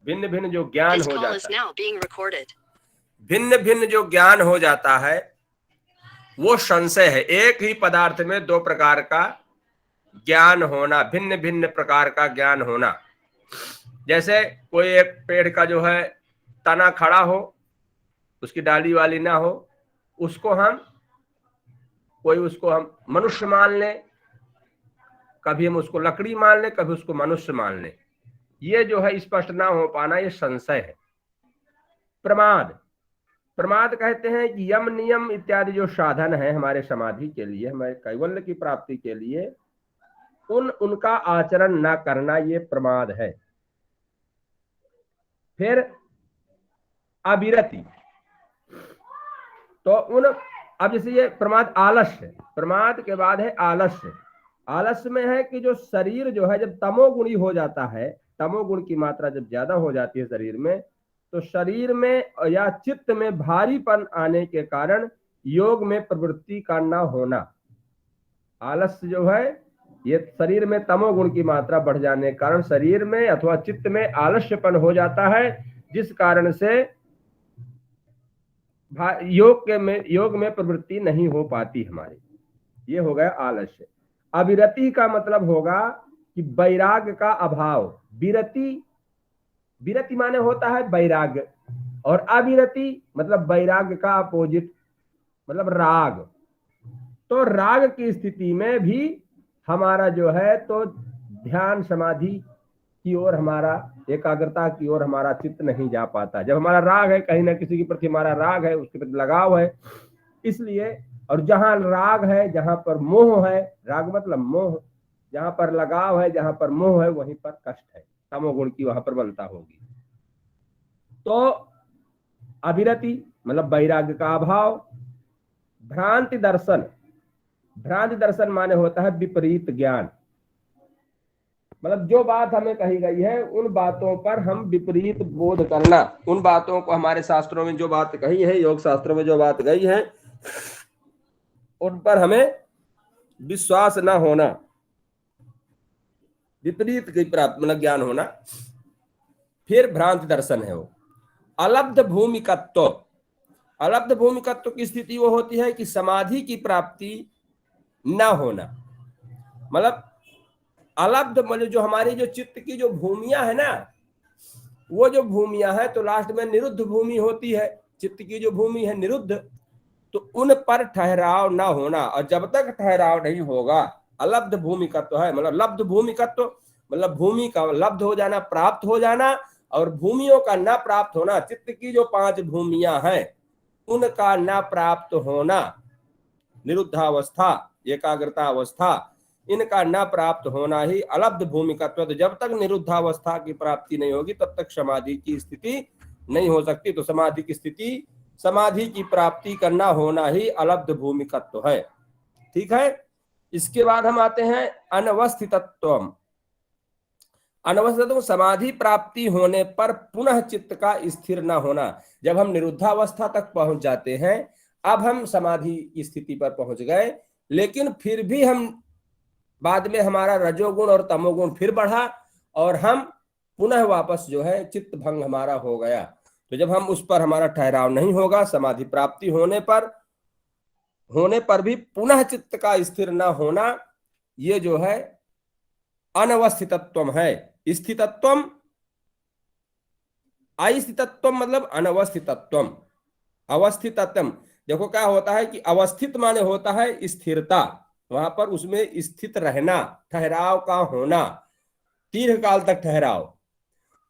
भिन्न भिन्न जो ज्ञान हो जाता है, भिन्न भिन्न जो ज्ञान हो जाता है वो संशय है। एक ही पदार्थ में दो प्रकार का ज्ञान होना, भिन्न भिन्न प्रकार का ज्ञान होना। जैसे कोई एक पेड़ का जो है तना खड़ा हो, उसकी डाली वाली ना हो, उसको हम मनुष्य मान लें, कभी हम उसको लकड़ी मान लें, कभी उसको मनुष्य मान लें। ये जो है स्पष्ट ना हो पाना, ये संशय है। प्रमाद कहते हैं कि यम नियम इत्यादि जो साधन है हमारे समाधि के लिए, हमारे कैवल्य की प्राप्ति के लिए, उनका आचरण ना करना, ये प्रमाद है। फिर अविरति, तो अब जैसे ये प्रमाद आलस्य, प्रमाद के बाद है आलस्य। आलस्य में है कि जो शरीर जो है जब तमोगुणी हो जाता है, तमोगुण की मात्रा जब ज्यादा हो जाती है शरीर में, तो शरीर में या चित्त में भारीपन आने के कारण योग में प्रवृत्ति का न होना। आलस्य जो है ये शरीर में तमोगुण की मात्रा बढ़ जाने के कारण शरीर में अथवा चित्त में आलस्यपन हो जाता है, जिस कारण से योग में प्रवृत्ति नहीं हो पाती हमारी। ये हो गया आलस्य। अविरति का मतलब होगा कि वैराग्य का अभाव। विरति माने होता है वैराग्य, और अविरति मतलब वैराग्य का अपोजिट, मतलब राग। तो राग की स्थिति में भी हमारा जो है तो ध्यान समाधि की ओर, हमारा एकाग्रता की ओर हमारा चित्त नहीं जा पाता। जब हमारा राग है, कहीं ना किसी के प्रति हमारा राग है, उसके प्रति लगाव है, इसलिए। और जहां राग है, जहां पर मोह है, राग मतलब मोह, जहां पर लगाव है, जहां पर मोह है, वहीं पर कष्ट है, तमोगुण की वहां पर बलता होगी। तो अविरति मतलब वैराग्य का अभाव। भ्रांति दर्शन, भ्रांति दर्शन माने होता है विपरीत ज्ञान। मतलब जो बात हमें कही गई है उन बातों पर हम विपरीत बोध करना, उन बातों को, हमारे शास्त्रों में जो बात कही है, योग शास्त्रों में जो बात गई है, उन पर हमें विश्वास न होना, विपरीत की प्राप्त मतलब ज्ञान होना। फिर भ्रांति दर्शन है वो। अलब्ध भूमिकत्व, अलब्ध भूमिकत्व की स्थिति वो होती है कि समाधि की प्राप्ति न होना। मतलब अलब्ध मतलब जो हमारी जो चित्त की जो भूमियां है ना, वो जो भूमियां है तो लास्ट में निरुद्ध भूमि होती है। चित्त की जो भूमि है निरुद्ध, तो उन पर ठहराव ना होना। और जब तक ठहराव नहीं होगा, अलब्ध भूमिकत्व है, मतलब लब्ध भूमिकत्व मतलब भूमि का लब्ध हो जाना, प्राप्त हो जाना, और भूमियों का न प्राप्त होना। चित्त की जो 5 भूमियां हैं उनका न प्राप्त होना, निरुद्धावस्था, एकाग्रता अवस्था, इनका न प्राप्त होना ही अलब्ध भूमिकत्व। तो जब तक निरुद्धावस्था की प्राप्ति नहीं होगी तब तक समाधि की स्थिति नहीं हो सकती। तो समाधि की स्थिति, समाधि की प्राप्ति करना होना ही अलब्ध भूमिकत्व है। ठीक है। इसके बाद हम आते हैं अनवस्थितत्व। अनवस्थितत्व समाधि प्राप्ति होने पर पुनः चित्त का स्थिर न होना। जब हम निरुद्धावस्था तक पहुंच जाते हैं, अब हम समाधि की स्थिति पर पहुंच गए, लेकिन फिर भी हम बाद में हमारा रजोगुण और तमोगुण फिर बढ़ा और हम पुनः वापस जो है चित्त भंग हमारा हो गया। तो जब हम उस पर हमारा ठहराव नहीं होगा, समाधि प्राप्ति होने पर भी पुनः चित्त का स्थिर न होना, ये जो है अनवस्थितत्व है। स्थितत्व, अस्थितत्व मतलब अनवस्थितत्व। अवस्थितत्व देखो क्या होता है कि अवस्थित माने होता है स्थिरता, वहां पर उसमें स्थित रहना, ठहराव का होना, दीर्घ काल तक ठहराव।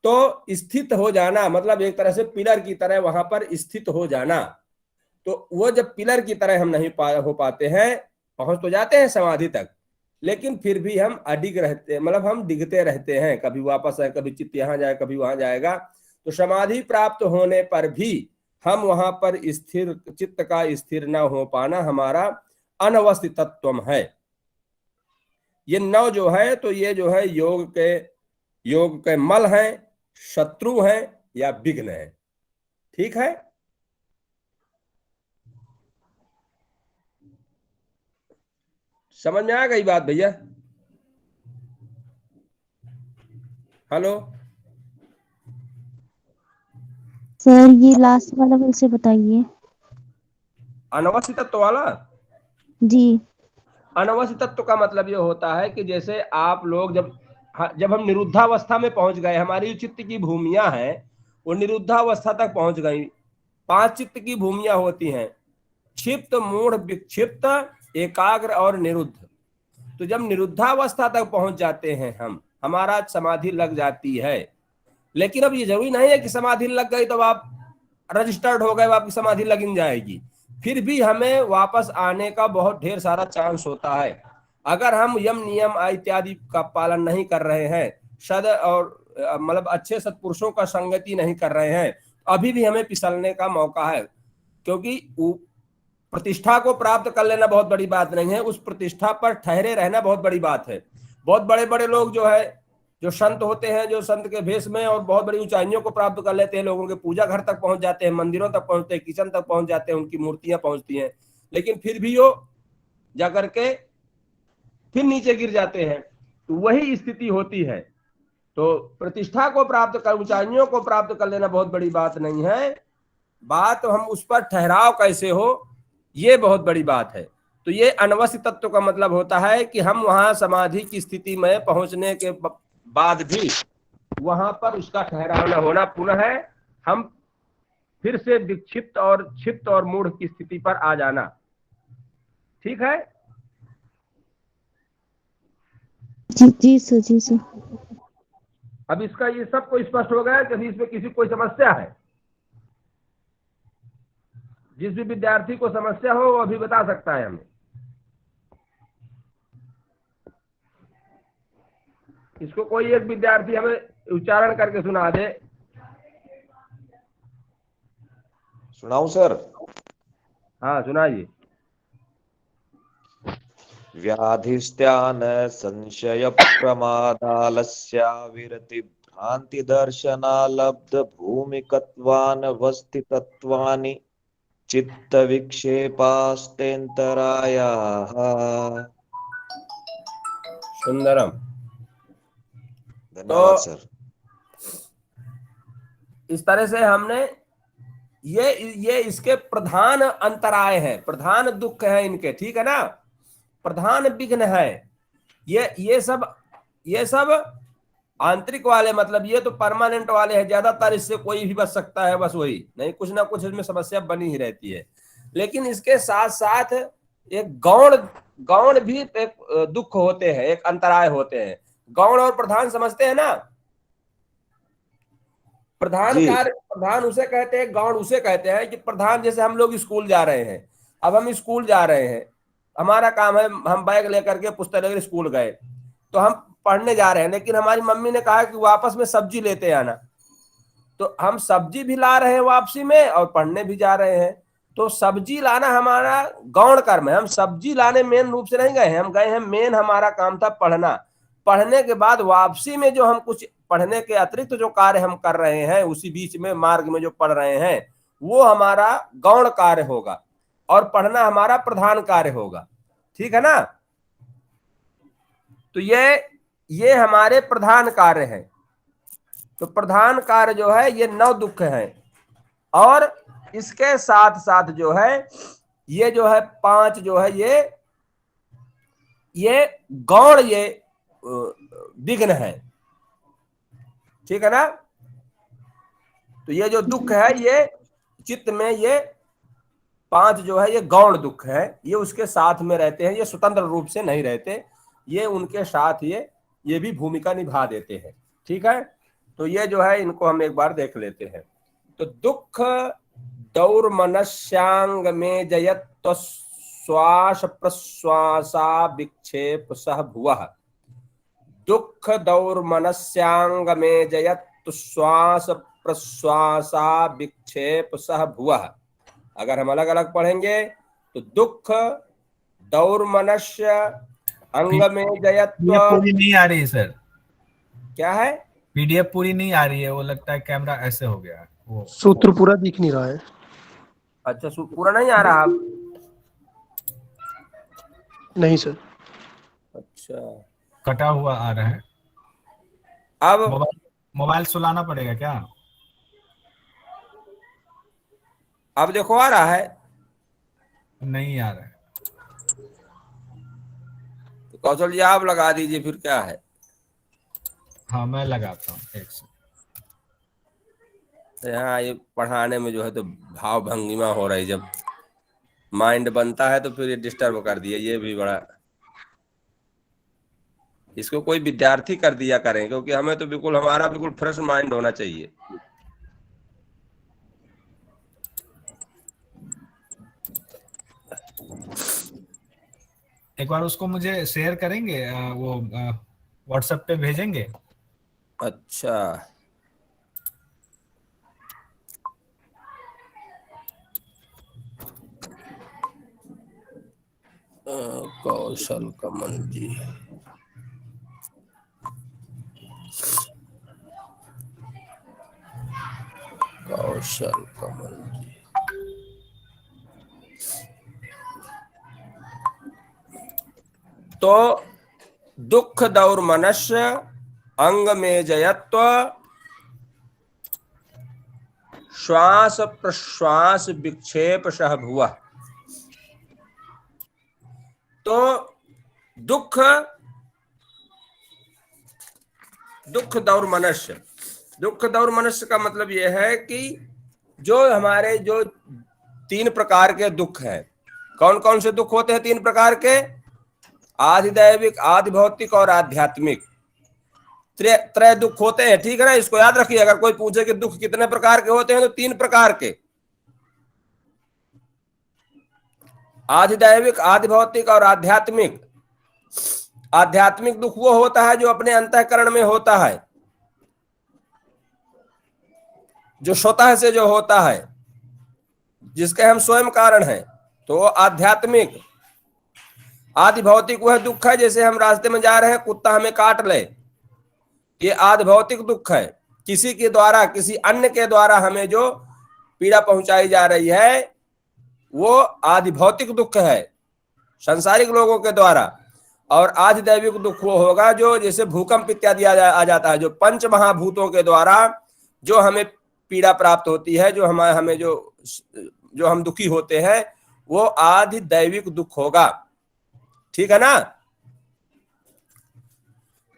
तो स्थित हो जाना मतलब एक तरह से पिलर की तरह वहां पर स्थित हो जाना। तो वो जब पिलर की तरह हम नहीं हो पाते हैं, पहुंच तो जाते हैं समाधि तक, लेकिन फिर भी हम अडिग रहते हैं, मतलब हम डिगते रहते हैं, कभी वापस आए, कभी चित्त यहाँ जाए, कभी वहां जाएगा। तो समाधि प्राप्त होने पर भी हम वहां पर स्थिर, चित्त का स्थिर न हो पाना हमारा अनवस्थितत्व है। ये 9 जो है तो ये जो है योग के मल हैं, शत्रु हैं या विघ्न है। ठीक है। समझ में आ गई बात भैया? हेलो। सर ये लास्ट वाला फिर से बताइए। अनवस्थित तत्व वाला, जी। अनवस्थित तत्व का मतलब ये होता है कि जैसे आप लोग जब हम निरुद्धावस्था में पहुंच गए, हमारी चित्त की भूमियां हैं वो निरुद्धावस्था तक पहुंच गई। 5 चित्त की भूमियां होती हैं, क्षिप्त, मूढ़, विक्षिप्त, एकाग्र और निरुद्ध। तो जब निरुद्धावस्था तक पहुंच जाते हैं हम, हमारा समाधि लग जाती है। लेकिन अब ये जरूरी नहीं है कि समाधि लग गई तो आप रजिस्टर्ड हो गए, आपकी समाधि लग जाएगी। फिर भी हमें वापस आने का बहुत ढेर सारा चांस होता है। अगर हम यम नियम इत्यादि का पालन नहीं कर रहे हैं, सद और मतलब अच्छे सत्पुरुषों का संगति नहीं कर रहे हैं, अभी भी हमें फिसलने का मौका है। क्योंकि प्रतिष्ठा को प्राप्त कर लेना बहुत बड़ी बात नहीं है, उस प्रतिष्ठा पर ठहरे रहना बहुत बड़ी बात है। बहुत बड़े बड़े लोग जो है, जो संत होते हैं, जो संत के भेष में और बहुत बड़ी ऊंचाइयों को प्राप्त कर लेते हैं, लोगों के पूजा घर तक पहुंच जाते हैं, मंदिरों तक पहुंचते हैं, किचन तक पहुंच जाते हैं, उनकी मूर्तियां पहुंचती हैं, लेकिन फिर भी वो जाकर के फिर नीचे गिर जाते हैं। तो वही स्थिति होती है। तो प्रतिष्ठा को प्राप्त कर, ऊंचाइयों को प्राप्त कर लेना बहुत बड़ी बात नहीं है। बात तो हम उस पर ठहराव कैसे हो, ये बहुत बड़ी बात है। तो ये अनवस्थित तत्व का मतलब होता है कि हम वहां समाधि की स्थिति में पहुंचने के बाद भी वहां पर उसका ठहराव न होना, पुनः हम फिर से विक्षिप्त और क्षिप्त और मूढ़ की स्थिति पर आ जाना। ठीक है। जी जी सर, जी सर। अब इसका ये सबको स्पष्ट हो गया कि इसमें किसी कोई समस्या है? जिस भी विद्यार्थी को समस्या हो वो अभी बता सकता है हमें। इसको कोई एक विद्यार्थी हमें उच्चारण करके सुना दे। सुनाऊं सर? हाँ सुनाइए। व्याधिस्त्यान संशय प्रमादालस्या विरति भ्रांति दर्शनालब्ध भूमिकत्वानवस्थितत्वानि चित्त विक्षेपास्तेन्तरायाः। सुंदरम। धन्यवाद तो सर। इस तरह से हमने ये इसके प्रधान अंतराय है, प्रधान दुख है इनके, ठीक है ना, प्रधान विघ्न है। ये सब आंतरिक वाले, मतलब ये तो परमानेंट वाले हैं, ज्यादातर इससे कोई भी बच सकता है, बस वही नहीं, कुछ ना कुछ इसमें समस्या बनी ही रहती है। लेकिन इसके साथ साथ एक गौण गौण भी एक दुख होते हैं, एक अंतराय होते हैं। गौण और प्रधान समझते हैं ना? प्रधान जी कार्य, प्रधान उसे कहते हैं, गौण उसे कहते हैं कि प्रधान, जैसे हम लोग स्कूल जा रहे हैं, अब हम स्कूल जा रहे हैं, हमारा काम है, हम बैग लेकर के पुस्तक लेकर स्कूल गए, तो हम पढ़ने जा रहे हैं, लेकिन हमारी मम्मी ने कहा कि वापस में सब्जी लेते आना, तो हम सब्जी भी ला रहे हैं वापसी में और पढ़ने भी जा रहे हैं। तो सब्जी लाना हमारा गौण कर्म है, हम सब्जी लाने मेन रूप से नहीं गए हैं, हम गए हैं, मेन हमारा काम था पढ़ना। पढ़ने के बाद वापसी में जो हम कुछ पढ़ने के अतिरिक्त जो कार्य हम कर रहे हैं, उसी बीच में मार्ग में जो पढ़ रहे हैं, वो हमारा गौण कार्य होगा और पढ़ना हमारा प्रधान कार्य होगा। ठीक है ना? तो ये हमारे प्रधान कार्य हैं। तो प्रधान कार्य जो है ये 9 दुख है, और इसके साथ साथ जो है ये जो है 5 जो है ये गौण, ये विघ्न है। ठीक है ना? तो ये जो दुख है ये चित्त में, ये 5 जो है ये गौण दुख है, ये उसके साथ में रहते हैं, ये स्वतंत्र रूप से नहीं रहते, ये उनके साथ ये भी भूमिका निभा देते हैं। ठीक है? तो ये जो है इनको हम एक बार देख लेते हैं। तो दुख दौर्मनस्यांग में जयत श्वास प्रश्वासा विक्षेप सह भुवः। दुख दौर्मनस्यांग में जयत श्वास प्रश्वासा विक्षेप सह भुवः। अगर हम अलग अलग पढ़ेंगे तो दुख दौर्मनस्य अंग में जयत्व। पूरी नहीं आ रही है सर, क्या है? पीडीएफ पूरी नहीं आ रही है, वो लगता है कैमरा ऐसे हो गया है, वो सूत्र पूरा दिख नहीं रहा है। अच्छा, पूरा नहीं आ रहा? नहीं सर। अच्छा, कटा हुआ आ रहा है। अब मोबाइल सुलाना पड़ेगा क्या? अब देखो आ रहा है? नहीं आ रहा है। तो कौशल जी आप लगा दीजिए फिर, क्या है? हाँ मैं लगाता हूँ, एक सेकंड। तो यहाँ ये पढ़ाने में जो है तो भाव भंगिमा हो रही, जब माइंड बनता है तो फिर ये डिस्टर्ब कर दिया, ये भी बड़ा। इसको कोई विद्यार्थी कर दिया करें, क्योंकि हमें तो बिल्कुल हमारा बिल्कुल फ्रेश माइंड होना चाहिए। एक बार उसको मुझे शेयर करेंगे, वो व्हाट्सएप पे भेजेंगे। अच्छा, कौशल कमल जी, कौशल कमल जी। तो दुख दौर मनस्य अंग में जयत्व श्वास प्रश्वास विक्षेप सह भुव। तो दुख दौर मनुष्य, दुख दौर मनुष्य का मतलब यह है कि जो हमारे जो 3 प्रकार के दुख हैं, कौन कौन से दुख होते हैं 3 प्रकार के? आधिदैविक, आधि भौतिक और आध्यात्मिक। त्रय दुख होते हैं, ठीक है ना? इसको याद रखिए। अगर कोई पूछे कि दुख कितने प्रकार के होते हैं, तो 3 प्रकार के, आधिदैविक, आधि भौतिक और आध्यात्मिक। आध्यात्मिक दुख वो होता है जो अपने अंतःकरण में होता है, जो स्वतः से जो होता है, जिसके हम स्वयं कारण हैं, तो वो आध्यात्मिक। आधि भौतिक वह दुख है, जैसे हम रास्ते में जा रहे हैं, कुत्ता हमें काट ले, ये आधि भौतिक दुख है। किसी के द्वारा, किसी अन्य के द्वारा हमें जो पीड़ा पहुंचाई जा रही है, वो आधि भौतिक दुख है, संसारिक लोगों के द्वारा। और आधिदैविक दुख वो होगा जो जैसे भूकंप इत्यादि आ जाता है, जो पंच महाभूतों के द्वारा जो हमें पीड़ा प्राप्त होती है, जो हमें जो हम दुखी होते हैं, वो आधिदैविक दुख होगा। ठीक है ना?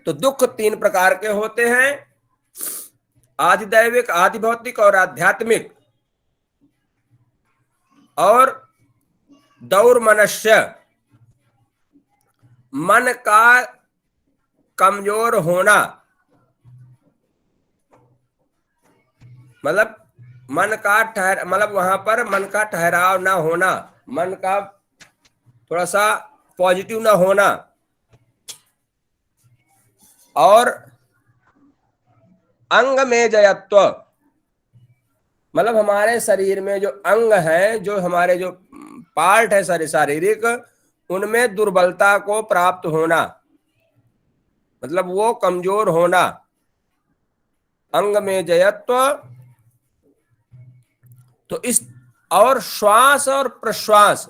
तो दुख 3 प्रकार के होते हैं, आधिदैविक, आधि भौतिक और आध्यात्मिक। और दौर मनुष्य, मन का कमजोर होना, मतलब मन का मतलब वहां पर मन का ठहराव ना होना, मन का थोड़ा सा पॉजिटिव ना होना। और अंग में जयत्व, मतलब हमारे शरीर में जो अंग है, जो हमारे जो पार्ट है शारीरिक, उनमें दुर्बलता को प्राप्त होना, मतलब वो कमजोर होना। अंग में जयत्व। तो इस और श्वास और प्रश्वास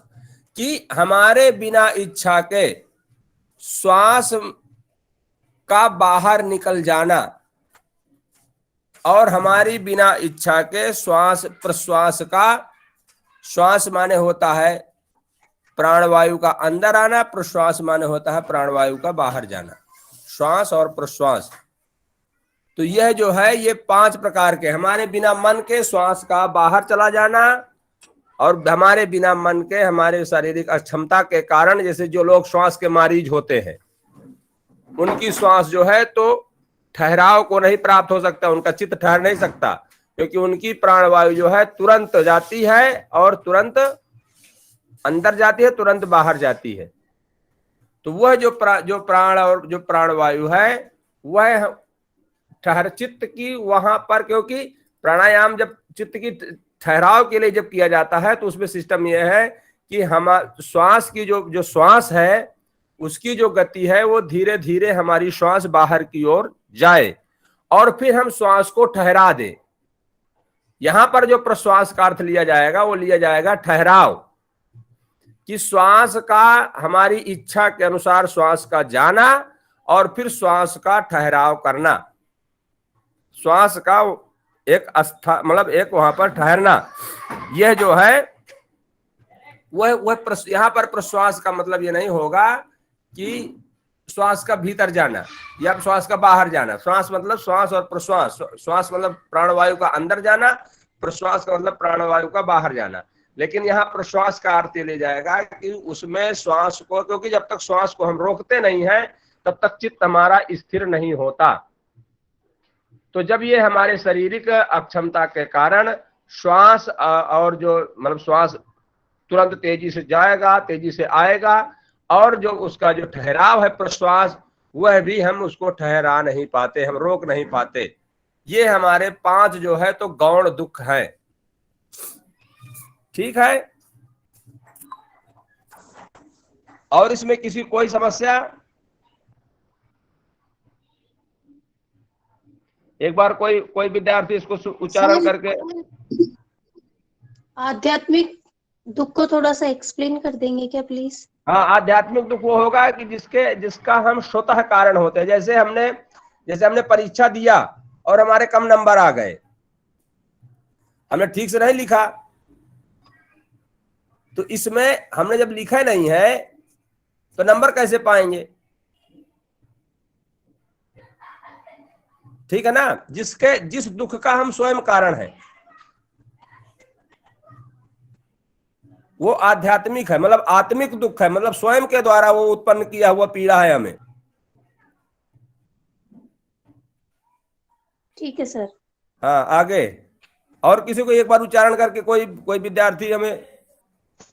की हमारे बिना इच्छा के श्वास का बाहर निकल जाना, और हमारी बिना इच्छा के श्वास प्रश्वास का, श्वास माने होता है प्राणवायु का अंदर आना, प्रश्वास माने होता है प्राणवायु का बाहर जाना, श्वास और प्रश्वास। तो यह जो है ये 5 प्रकार के, हमारे बिना मन के श्वास का बाहर चला जाना, और हमारे बिना मन के हमारे शारीरिक अक्षमता के कारण, जैसे जो लोग श्वास के मरीज होते हैं, उनकी श्वास जो है तो ठहराव को नहीं प्राप्त हो सकता, उनका चित्त ठहर नहीं सकता, क्योंकि उनकी प्राणवायु जो है तुरंत जाती है और तुरंत अंदर जाती है, तुरंत बाहर जाती है। तो वह जो प्राण और जो प्राणवायु है, वह ठहर चित्त की वहां पर, क्योंकि प्राणायाम जब चित्त की ठहराव के लिए जब किया जाता है, तो उसमें सिस्टम यह है कि हम श्वास की जो श्वास है, उसकी जो गति है, वो धीरे धीरे हमारी श्वास बाहर की ओर जाए, और फिर हम श्वास को ठहरा दें। यहां पर जो प्रश्वास का अर्थ लिया जाएगा, वो लिया जाएगा ठहराव, कि श्वास का हमारी इच्छा के अनुसार श्वास का जाना, और फिर श्वास का ठहराव करना, श्वास का एक मतलब एक वहां पर ठहरना, यह जो है वह यहाँ पर प्रश्वास का मतलब ये नहीं होगा कि श्वास का भीतर जाना या श्वास का बाहर जाना। श्वास मतलब श्वास और प्रश्वास, श्वास मतलब प्राणवायु का अंदर जाना, प्रश्वास का मतलब प्राणवायु का बाहर जाना। लेकिन यहाँ प्रश्वास का अर्थ ले जाएगा कि उसमें श्वास को, क्योंकि जब तक श्वास को हम रोकते नहीं हैं तब तक चित्त हमारा स्थिर नहीं होता। तो जब ये हमारे शारीरिक अक्षमता के कारण श्वास और जो मतलब श्वास तुरंत तेजी से जाएगा, तेजी से आएगा, और जो उसका जो ठहराव है प्रश्वास, वह भी हम उसको ठहरा नहीं पाते, हम रोक नहीं पाते। ये हमारे 5 जो है तो गौण दुख है। ठीक है, और इसमें किसी कोई समस्या? एक बार कोई विद्यार्थी इसको उच्चारण करके। आध्यात्मिक दुख को थोड़ा सा एक्सप्लेन कर देंगे क्या प्लीज? हाँ, आध्यात्मिक दुख वो होगा कि जिसका हम स्वतः कारण होते हैं। जैसे हमने परीक्षा दिया और हमारे कम नंबर आ गए, हमने ठीक से नहीं लिखा, तो इसमें हमने जब लिखा नहीं है तो नंबर कैसे पाएंगे? ठीक है ना। जिस दुख का हम स्वयं कारण है वो आध्यात्मिक है, मतलब आत्मिक दुख है, मतलब स्वयं के द्वारा वो उत्पन्न किया हुआ पीड़ा है हमें। ठीक है सर। हाँ, आगे और किसी को एक बार उच्चारण करके कोई विद्यार्थी हमें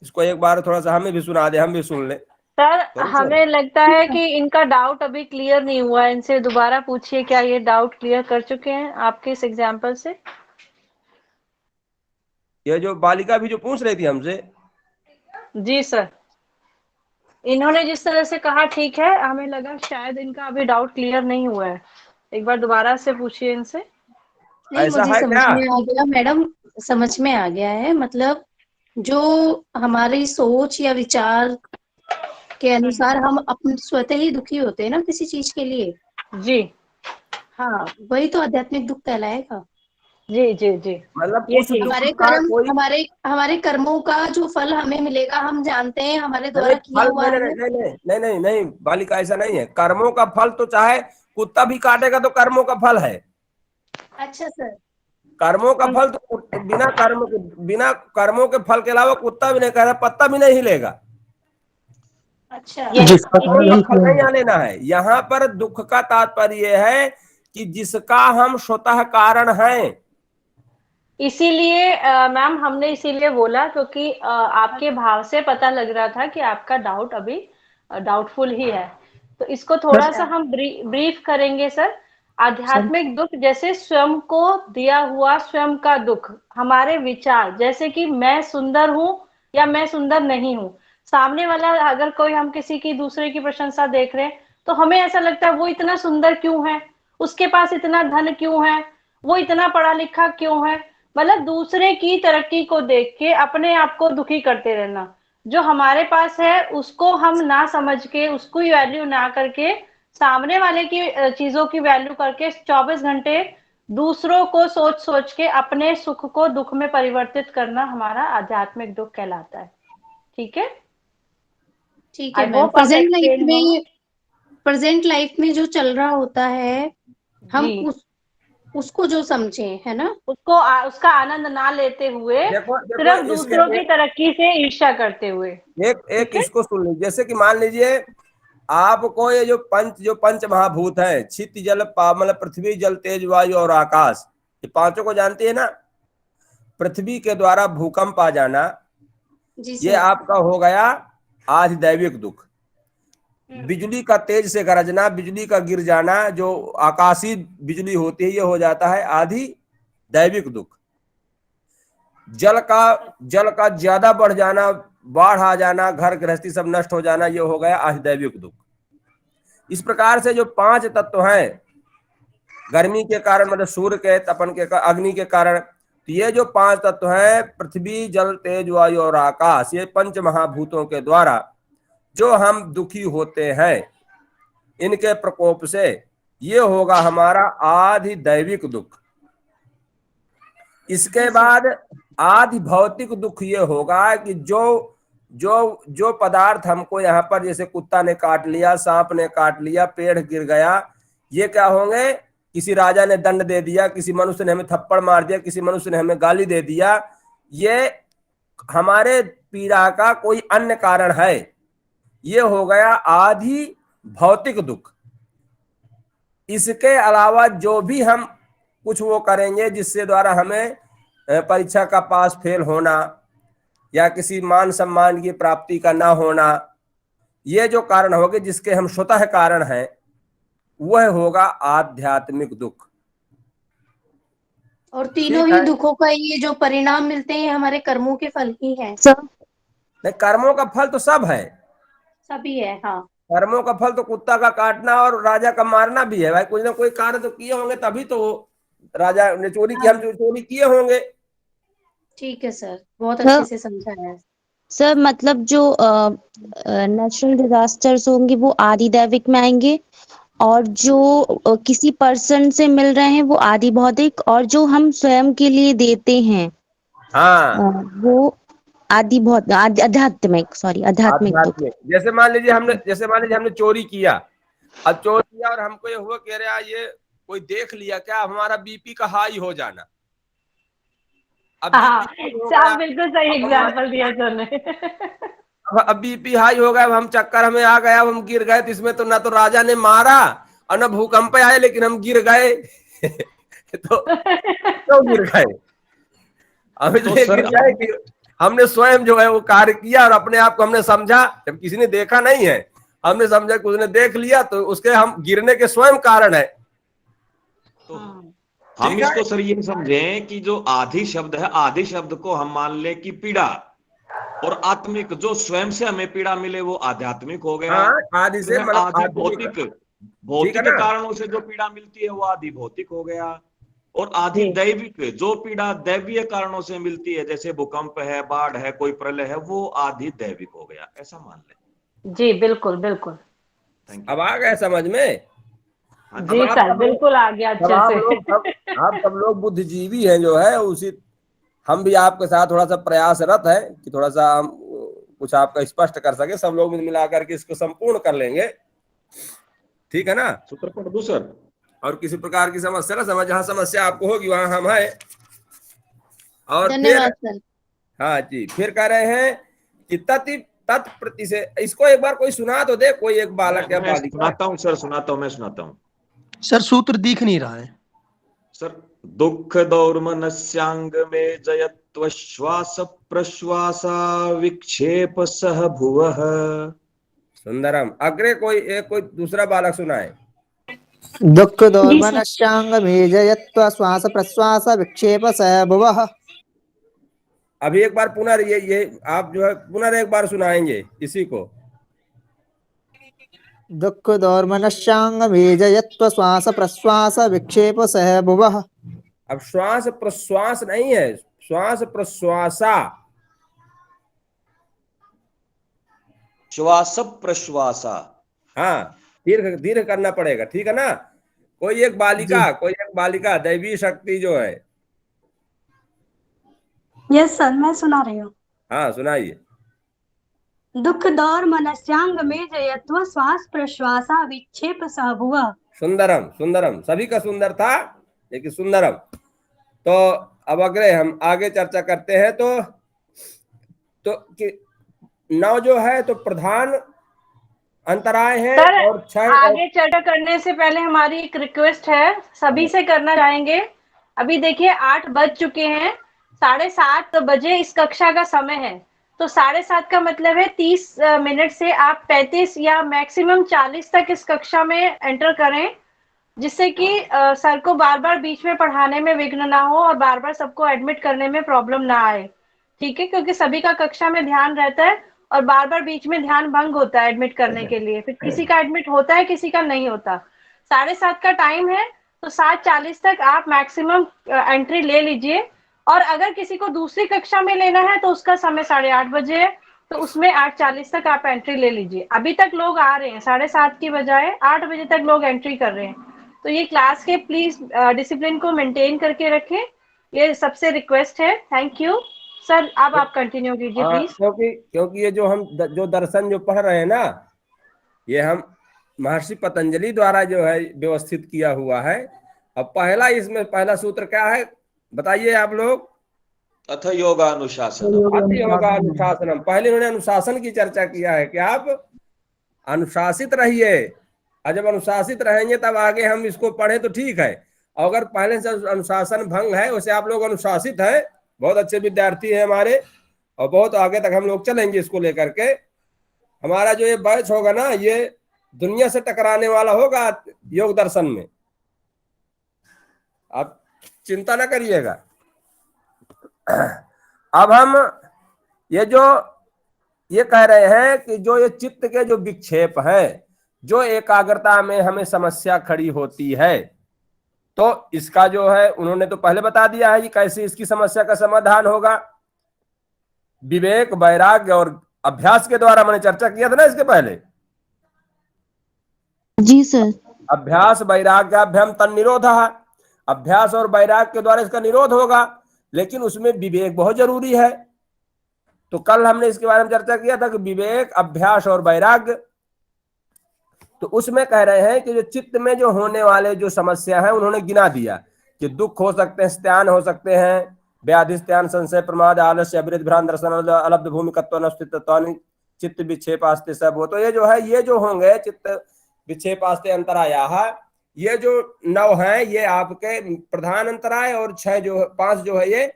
इसको एक बार थोड़ा सा हमें भी सुना दे, हम भी सुन ले। सर हमें लगता है कि इनका डाउट अभी क्लियर नहीं हुआ है, इनसे दोबारा पूछिए क्या ये डाउट क्लियर कर चुके हैं आपके इस एग्जाम्पल से? ये जो बालिका भी जो पूछ रही थी हमसे। जी सर, इन्होंने जिस तरह से कहा ठीक है, हमें लगा शायद इनका अभी डाउट क्लियर नहीं हुआ है, एक बार दोबारा से पूछिए इनसे। नहीं, ऐसा मुझे है समझ क्या? में आ गया मैडम, समझ में आ गया है। मतलब जो हमारी सोच या विचार के अनुसार हम अपने स्वतः ही दुखी होते हैं ना किसी चीज के लिए। जी हाँ, वही तो आध्यात्मिक दुख कहलाएगा। जी जी जी, मतलब ये उस ठीक। दुख हमारे का कर्म, कोई हमारे कर्मों का जो फल हमें मिलेगा हम जानते हैं, हमारे द्वारा नहीं, किया फल हुआ है। नहीं बालिका, ऐसा नहीं है। कर्मों का फल तो चाहे कुत्ता भी काटेगा तो कर्मों का फल है। अच्छा सर। कर्मों का फल तो बिना कर्मों के फल के अलावा कुत्ता भी नहीं कहेगा, पत्ता भी नहीं हिलेगा। अच्छा, जिसका कर्मों कारण का हम फल नहीं स्वयं यहाँ लेना है। यहाँ पर दुख का तात्पर्य है कि जिसका हम स्वतः कारण हैं। इसीलिए मैम हमने इसीलिए बोला क्योंकि आपके भाव से पता लग रहा था कि आपका डाउट अभी डाउटफुल ही है। तो इसको थोड़ा सा हम ब्रीफ करेंगे सर। आध्यात्मिक दुख जैसे स्वयं को दिया हुआ स्वयं का दुख, हमारे विचार, जैसे कि मैं सुंदर हूं या मैं सुंदर नहीं हूं। सामने वाला अगर कोई, हम किसी की दूसरे की प्रशंसा देख रहे हैं तो हमें ऐसा लगता है वो इतना सुंदर क्यों है, उसके पास इतना धन क्यों है, वो इतना पढ़ा लिखा क्यों है। मतलब दूसरे की तरक्की को देख के अपने आप को दुखी करते रहना। जो हमारे पास है उसको हम ना समझ के, उसको वैल्यू ना करके, सामने वाले की चीजों की वैल्यू करके 24 घंटे दूसरों को सोच सोच के अपने सुख को दुख में परिवर्तित करना हमारा आध्यात्मिक दुख कहलाता है। ठीक है, ठीक है I मैम। hope आप explain हो। प्रेजेंट लाइफ में जो चल रहा होता है हम जी, उसको जो समझे, है ना, उसका आनंद ना लेते हुए, देखो सिर्फ इसके दूसरों की तरक्की से ईर्ष्या करते हुए। एक ठीक है, इसको सुन लीजिए। जैसे कि मान लीजिए आपको ये जो पंच महाभूत है, छित जल मतलब पृथ्वी जल तेज वायु और आकाश, ये पांचों को जानती है ना। पृथ्वी के द्वारा भूकंप आ जाना, जी ये सर। आपका हो गया आधिदैविक दुख। बिजली का तेज से गरजना, बिजली का गिर जाना, जो आकाशीय बिजली होती है, ये हो जाता है आधि दैविक दुख। जल का ज्यादा बढ़ जाना, बाढ़ आ जाना, घर गृहस्थी सब नष्ट हो जाना, ये हो गया अधिदैविक दुख। इस प्रकार से जो 5 तत्व हैं, गर्मी के कारण मतलब सूर्य के, तपन के, अग्नि के कारण, तो ये जो 5 तत्व हैं, पृथ्वी जल तेज वायु और आकाश, ये पंच महाभूतों के द्वारा जो हम दुखी होते हैं इनके प्रकोप से, ये होगा हमारा आधिदैविक दुख। इसके बाद आदि भौतिक दुख ये होगा कि जो जो जो पदार्थ हमको यहाँ पर, जैसे कुत्ता ने काट लिया, सांप ने काट लिया, पेड़ गिर गया, ये क्या होंगे? किसी राजा ने दंड दे दिया, किसी मनुष्य ने हमें थप्पड़ मार दिया, किसी मनुष्य ने हमें गाली दे दिया, ये हमारे पीड़ा का कोई अन्य कारण है। ये हो गया आदि भौतिक दुख। इसके अलावा जो भी हम कुछ वो करेंगे जिससे द्वारा हमें परीक्षा का पास फेल होना या किसी मान सम्मान की प्राप्ति का ना होना, ये जो कारण होंगे जिसके हम स्वतः कारण हैं, वह होगा आध्यात्मिक दुख। और तीनों ही दुखों का ये जो परिणाम मिलते हैं हमारे कर्मों के फल ही हैं। नहीं, कर्मों का फल तो सब है, सभी है। हाँ, कर्मों का फल तो कुत्ता का काटना और राजा का मारना भी है भाई। कुछ ना कोई कार्य तो किए होंगे, तभी तो राजा ने चोरी की, हम चोरी किए होंगे। ठीक है सर, बहुत अच्छे से समझा है सर। मतलब जो नेचुरल डिजास्टर्स होंगे वो आदि दैविक में आएंगे, और जो किसी पर्सन से मिल रहे हैं वो आदि भौतिक, और जो हम स्वयं के लिए देते हैं वो आदि आध्यात्मिक, आध्यात्मिक दुख। जैसे मान लीजिए हमने चोरी किया, अब चोरी किया और हमको ये हुआ कह रहा ये कोई देख लिया क्या, हमारा बीपी का हाई हो जाना। अब बिल्कुल सही एग्जांपल दिया सर ने। अब बीपी हाई हो गया, हम चक्कर हमें आ गया, हम गिर गए, तो इसमें तो ना तो राजा ने मारा और ना भूकंप आए, लेकिन हम गिर गए। तो गिर गए, हमें तो गिर गए कि हमने स्वयं जो है वो कार्य किया और अपने आप को हमने समझा, जब किसी ने देखा नहीं है, हमने समझा कि उसने देख लिया, तो उसके हम गिरने के स्वयं कारण है। तो हम इसको सर ये समझें कि जो आदि शब्द है, आदि शब्द को हम मान ले कि पीड़ा, और आत्मिक जो स्वयं से हमें पीड़ा मिले वो आध्यात्मिक हो गया। आदि से आदि भौतिक कारणों से जो पीड़ा मिलती है वो आदि भौतिक हो गया, और आदि दैविक जो पीड़ा दैवीय कारणों से मिलती है, जैसे भूकंप है, बाढ़ है, कोई प्रलय है, वो आदि दैविक हो गया, ऐसा मान ले। जी बिल्कुल बिल्कुल, अब आ गया समझ में? जी सर बिल्कुल आ गया अच्छे से। आप सब लोग बुद्धिजीवी हैं जो है, उसी हम भी आपके साथ थोड़ा सा प्रयासरत है कि थोड़ा सा हम कुछ आपका स्पष्ट कर सके। सब लोग मिलाकर के इसको संपूर्ण कर लेंगे, ठीक है ना? सूत्र पढ़ दूं सर? और किसी प्रकार की समस्या ना समझ, जहाँ समस्या आपको होगी वहां हम हैं। और धन्यवाद सर। हाँ जी, फिर कह रहे हैं कि तत्प्रति से, इसको एक बार कोई सुना तो दे, कोई एक बालक या बालिका। सुनाता हूँ सर, मैं सुनाता हूँ सर। सूत्र दिख नहीं रहा है सर। दुख दौर्मनस्यांग में जयत्व श्वास प्रश्वासा विक्षेप सह भुवः। सुंदरम। अग्रे कोई दूसरा बालक सुनाए। दुख दौर्मनस्यांग में जयत्व श्वास प्रश्वास विक्षेप सह भुवः। अभी एक बार पुनः ये आप जो है पुनः एक बार सुनाएंगे इसी को। दुख दौर्मनस्यांग में जयत्व श्वास प्रश्वास विक्षेप सह भुवः। अब श्वास प्रश्वास नहीं है, श्वास प्रश्वासा। श्वास प्रश्वासा, हाँ, दीर्घ करना पड़ेगा, ठीक है ना? कोई एक बालिका दैवी शक्ति जो है। यस सर, मैं सुना रही हूँ। हाँ सुनाइए। दुख दौर मनस्यांग में जयत्व श्वास प्रश्वासा विक्षेप सह भुवः। सुंदरम सुंदरम, सभी का सुंदर था लेकिन सुंदरम। तो अब अग्रे हम आगे चर्चा करते हैं। तो नौ जो है तो प्रधान अंतराय है और क्षय। आगे चर्चा करने से पहले हमारी एक रिक्वेस्ट है, सभी से करना चाहेंगे। अभी देखिए 8 बज चुके हैं, 7:30 बजे इस कक्षा का समय है, तो 7:30 का मतलब है 30 मिनट से आप 35 या मैक्सिमम 40 तक इस कक्षा में एंटर करें, जिससे कि सर को बार बार बीच में पढ़ाने में विघ्न ना हो और बार बार सबको एडमिट करने में प्रॉब्लम ना आए, ठीक है? क्योंकि सभी का कक्षा में ध्यान रहता है और बार बार बीच में ध्यान भंग होता है एडमिट करने के लिए, फिर किसी का एडमिट होता है, किसी का नहीं होता। 7:30 का टाइम है, तो 7:40 तक आप मैक्सिमम एंट्री ले लीजिए। और अगर किसी को दूसरी कक्षा में लेना है तो उसका समय 8:30 बजे है, तो उसमें 8:40 तक आप एंट्री ले लीजिए। अभी तक लोग आ रहे हैं, 7:30 की बजाय 8 बजे तक लोग एंट्री कर रहे हैं। तो ये क्लास के प्लीज डिसिप्लिन को मेंटेन करके रखें। ये सबसे रिक्वेस्ट है। थैंक यू सर, अब आप कंटिन्यू कीजिए प्लीज। क्योंकि ये जो हम जो दर्शन जो पढ़ रहे हैं ना, ये हम महर्षि पतंजलि द्वारा जो है व्यवस्थित किया हुआ है। अब इसमें पहला सूत्र क्या है बताइए आप लोग? अथ योगानुशासन। अथ योगानुशासनम। पहले उन्होंने अनुशासन की चर्चा किया है कि आप अनुशासित रहिए, और जब अनुशासित रहेंगे तब आगे हम इसको पढ़े तो ठीक है। अगर पहले से अनुशासन भंग है, वैसे आप लोग अनुशासित है, बहुत अच्छे विद्यार्थी हैं हमारे, और बहुत आगे तक हम लोग चलेंगे इसको लेकर के। हमारा जो ये बैच होगा ना, ये दुनिया से टकराने वाला होगा योग दर्शन में, आप चिंता ना करिएगा। अब हम ये कह रहे हैं कि जो ये चित्त के जो विक्षेप है, जो एकाग्रता में हमें समस्या खड़ी होती है, तो इसका जो है उन्होंने तो पहले बता दिया है कि कैसे इसकी समस्या का समाधान होगा। विवेक, वैराग्य और अभ्यास के द्वारा मैंने चर्चा किया था ना इसके पहले। जी सर। अभ्यास वैराग्याभ्याम तन्निरोध। अभ्यास और वैराग्य के द्वारा इसका निरोध होगा, लेकिन उसमें विवेक बहुत जरूरी है। तो कल हमने इसके बारे में चर्चा किया था कि विवेक, अभ्यास और वैराग्य। तो उसमें कह रहे हैं कि जो चित्त में जो होने वाले जो समस्या है, उन्होंने गिना दिया कि दुख हो सकते हैं, स्त्यान हो सकते हैं, व्याधि, स्त्यान, संशय, प्रमाद, आलस्य, अविरत, भ्रांत, दर्शन, अलब्ध भूमिकत्व, अस्तित्व, चित्त विक्षेप आस्ते सब हो। तो ये जो है, ये जो होंगे चित्त विक्षेप आस्ते अंतराया, ये जो 9 हैं ये आपके प्रधान अंतराय, और 5 जो है ये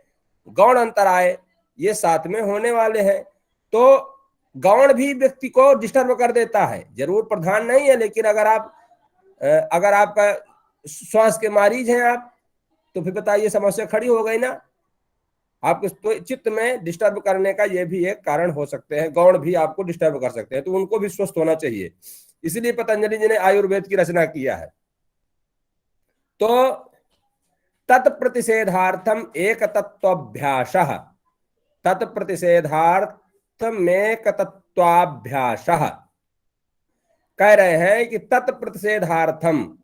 गौण अंतराय, ये साथ में होने वाले हैं। तो गौण भी व्यक्ति को डिस्टर्ब कर देता है, जरूर प्रधान नहीं है, लेकिन अगर आपका श्वास के मरीज हैं आप, तो फिर बताइए समस्या खड़ी हो गई ना। आपके तो चित्त में डिस्टर्ब करने का ये भी एक कारण हो सकते हैं, गौण भी आपको डिस्टर्ब कर सकते हैं, तो उनको भी स्वस्थ होना चाहिए। इसलिए पतंजलि जी ने आयुर्वेद की रचना किया है। तो तत्प्रतिषेधार्थम एक तत्वाभ्यास, तत्प्रतिषेधार्थमेक तत्वाभ्यास। कह रहे हैं कि तत्प्रतिषेधार्थम,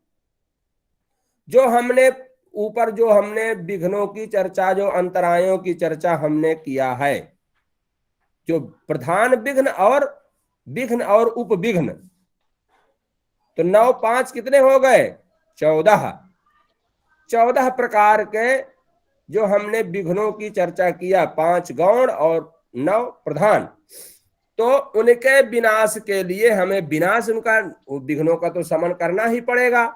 जो हमने ऊपर जो हमने विघ्नों की चर्चा, जो अंतरायों की चर्चा हमने किया है, जो प्रधान विघ्न और उपविघ्न, तो 9 5 कितने हो गए? 14 प्रकार के जो हमने विघ्नों की चर्चा किया, 5 गौण और 9 प्रधान। तो उनके विनाश के लिए हमें विनाश उनका विघ्नों का तो समन करना ही पड़ेगा।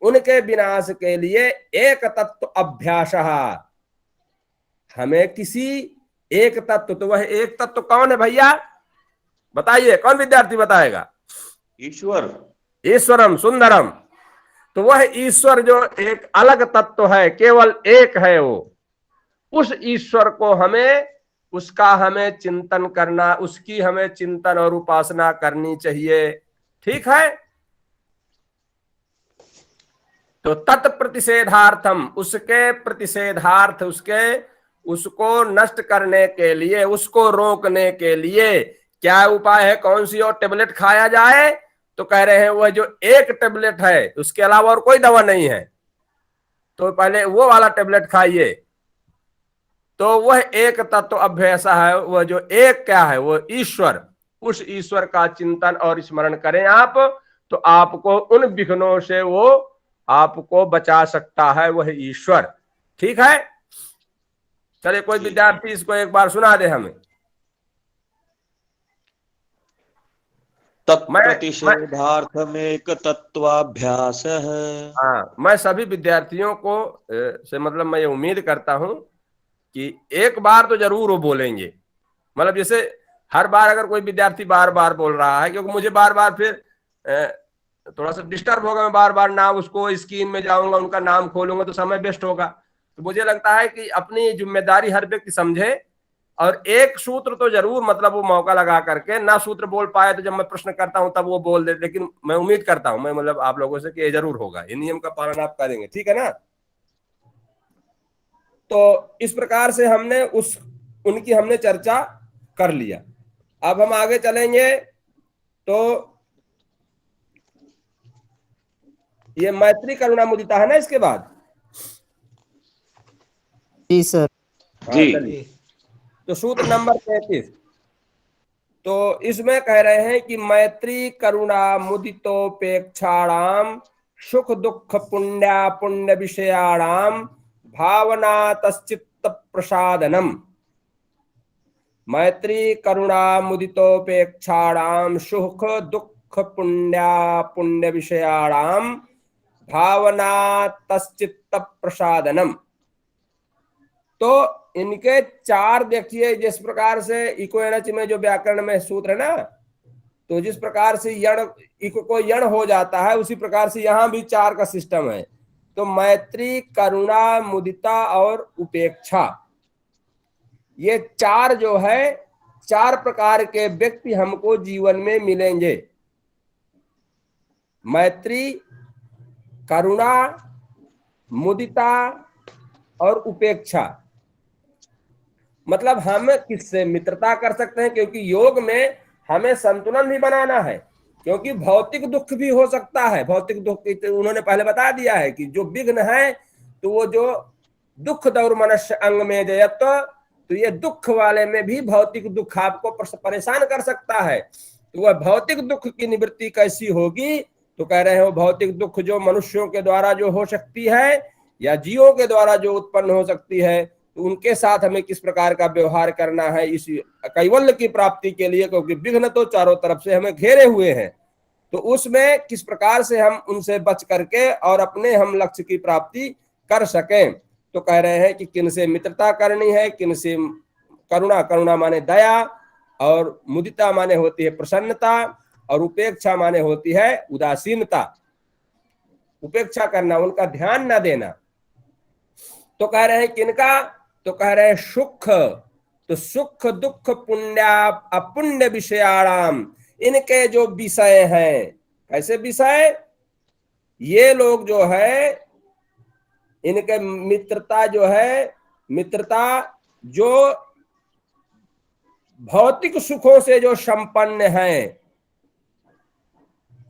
उनके विनाश के लिए एक तत्व अभ्यास, हमें किसी एक तत्व, तो वह एक तत्व कौन है भैया बताइए, कौन विद्यार्थी बताएगा? ईश्वर। ईश्वरम सुंदरम। तो वह ईश्वर जो एक अलग तत्व है, केवल एक है, वो उस ईश्वर को उसका हमें चिंतन करना, उसकी हमें चिंतन और उपासना करनी चाहिए। ठीक है। तो तत्प्रतिषेधार्थम, उसके प्रतिषेधार्थ, उसको नष्ट करने के लिए, उसको रोकने के लिए क्या उपाय है? कौन सी और टेबलेट खाया जाए? तो कह रहे हैं वह जो एक टेबलेट है, उसके अलावा और कोई दवा नहीं है, तो पहले वो वाला टेबलेट खाइए। तो वह एक तत्व अभ्यास है, वह जो एक क्या है? वो ईश्वर। उस ईश्वर का चिंतन और स्मरण करें आप, तो आपको उन विघ्नों से वो आपको बचा सकता है, वह ईश्वर। ठीक है। चलिए कोई विद्यार्थी इसको एक बार सुना दे हमें। तत्प्रतिषेधार्थमेक तत्वाभ्यास है। हाँ, मैं सभी विद्यार्थियों को से मतलब मैं ये उम्मीद करता हूं कि एक बार तो जरूर वो बोलेंगे। मतलब जैसे हर बार अगर कोई विद्यार्थी बार बार बोल रहा है, क्योंकि मुझे बार बार फिर थोड़ा सा डिस्टर्ब होगा, मैं बार बार नाम उसको स्क्रीन में जाऊंगा, उनका नाम खोलूंगा तो समय वेस्ट होगा। तो मुझे लगता है कि अपनी जिम्मेदारी हर व्यक्ति समझे, और एक सूत्र तो जरूर मतलब वो मौका लगा करके, ना सूत्र बोल पाए तो जब मैं प्रश्न करता हूं तब वो बोल दे, लेकिन मैं उम्मीद करता हूं, मैं मतलब आप लोगों से कि ये जरूर होगा, ये नियम का पालन आप करेंगे। ठीक है ना। तो इस प्रकार से हमने उनकी हमने चर्चा कर लिया। अब हम आगे चलेंगे। तो ये मैत्री करुणा मुदिता है ना, इसके बाद जी सर। जी। चलिए, तो सूत्र नंबर 33, तो इसमें कह रहे हैं कि मैत्री करुणा मुदितोपेक्षाणाम सुख दुख पुण्या पुण्य विषयाणाम भावना तश्चित्त प्रसादनम। मैत्री करुणा मुदितोपेक्षाणाम सुख दुख पुण्या पुण्य विषयाणाम भावना तश्चित्त प्रसादनम। तो इनके चार देखिए, जिस प्रकार से इको एनच में जो व्याकरण में सूत्र है ना, तो जिस प्रकार से यण इको को यण हो जाता है, उसी प्रकार से यहाँ भी चार का सिस्टम है। तो मैत्री करुणा मुदिता और उपेक्षा, ये चार जो है, चार प्रकार के व्यक्ति हमको जीवन में मिलेंगे। मैत्री करुणा मुदिता और उपेक्षा, मतलब हम किससे मित्रता कर सकते हैं, क्योंकि योग में हमें संतुलन भी बनाना है, क्योंकि भौतिक दुख भी हो सकता है। भौतिक दुख उन्होंने पहले बता दिया है कि जो विघ्न है, तो वो जो दुख दौर मनुष्य अंग में जयत्व, तो ये दुख वाले में भी भौतिक दुख आपको परेशान कर सकता है। तो वह भौतिक दुख की निवृत्ति कैसी होगी, तो कह रहे हैं वो भौतिक दुख जो मनुष्यों के द्वारा जो हो सकती है या जीवों के द्वारा जो उत्पन्न हो सकती है, तो उनके साथ हमें किस प्रकार का व्यवहार करना है इस कैवल्य की प्राप्ति के लिए, क्योंकि विघ्न तो चारों तरफ से हमें घेरे हुए हैं। तो उसमें किस प्रकार से हम उनसे बच करके और अपने हम लक्ष्य की प्राप्ति कर सकें। तो कह रहे हैं कि किन से मित्रता करनी है, किन से करुणा, करुणा माने दया, और मुदिता माने होती है प्रसन्नता, और उपेक्षा माने होती है उदासीनता, उपेक्षा करना, उनका ध्यान न देना। तो कह रहे हैं किनका, तो कह रहे हैं सुख, तो सुख दुख पुण्या अपुण्य विषयाणाम, इनके जो विषय हैं, कैसे विषय, ये लोग जो है इनके मित्रता जो है, मित्रता जो भौतिक सुखों से जो संपन्न है,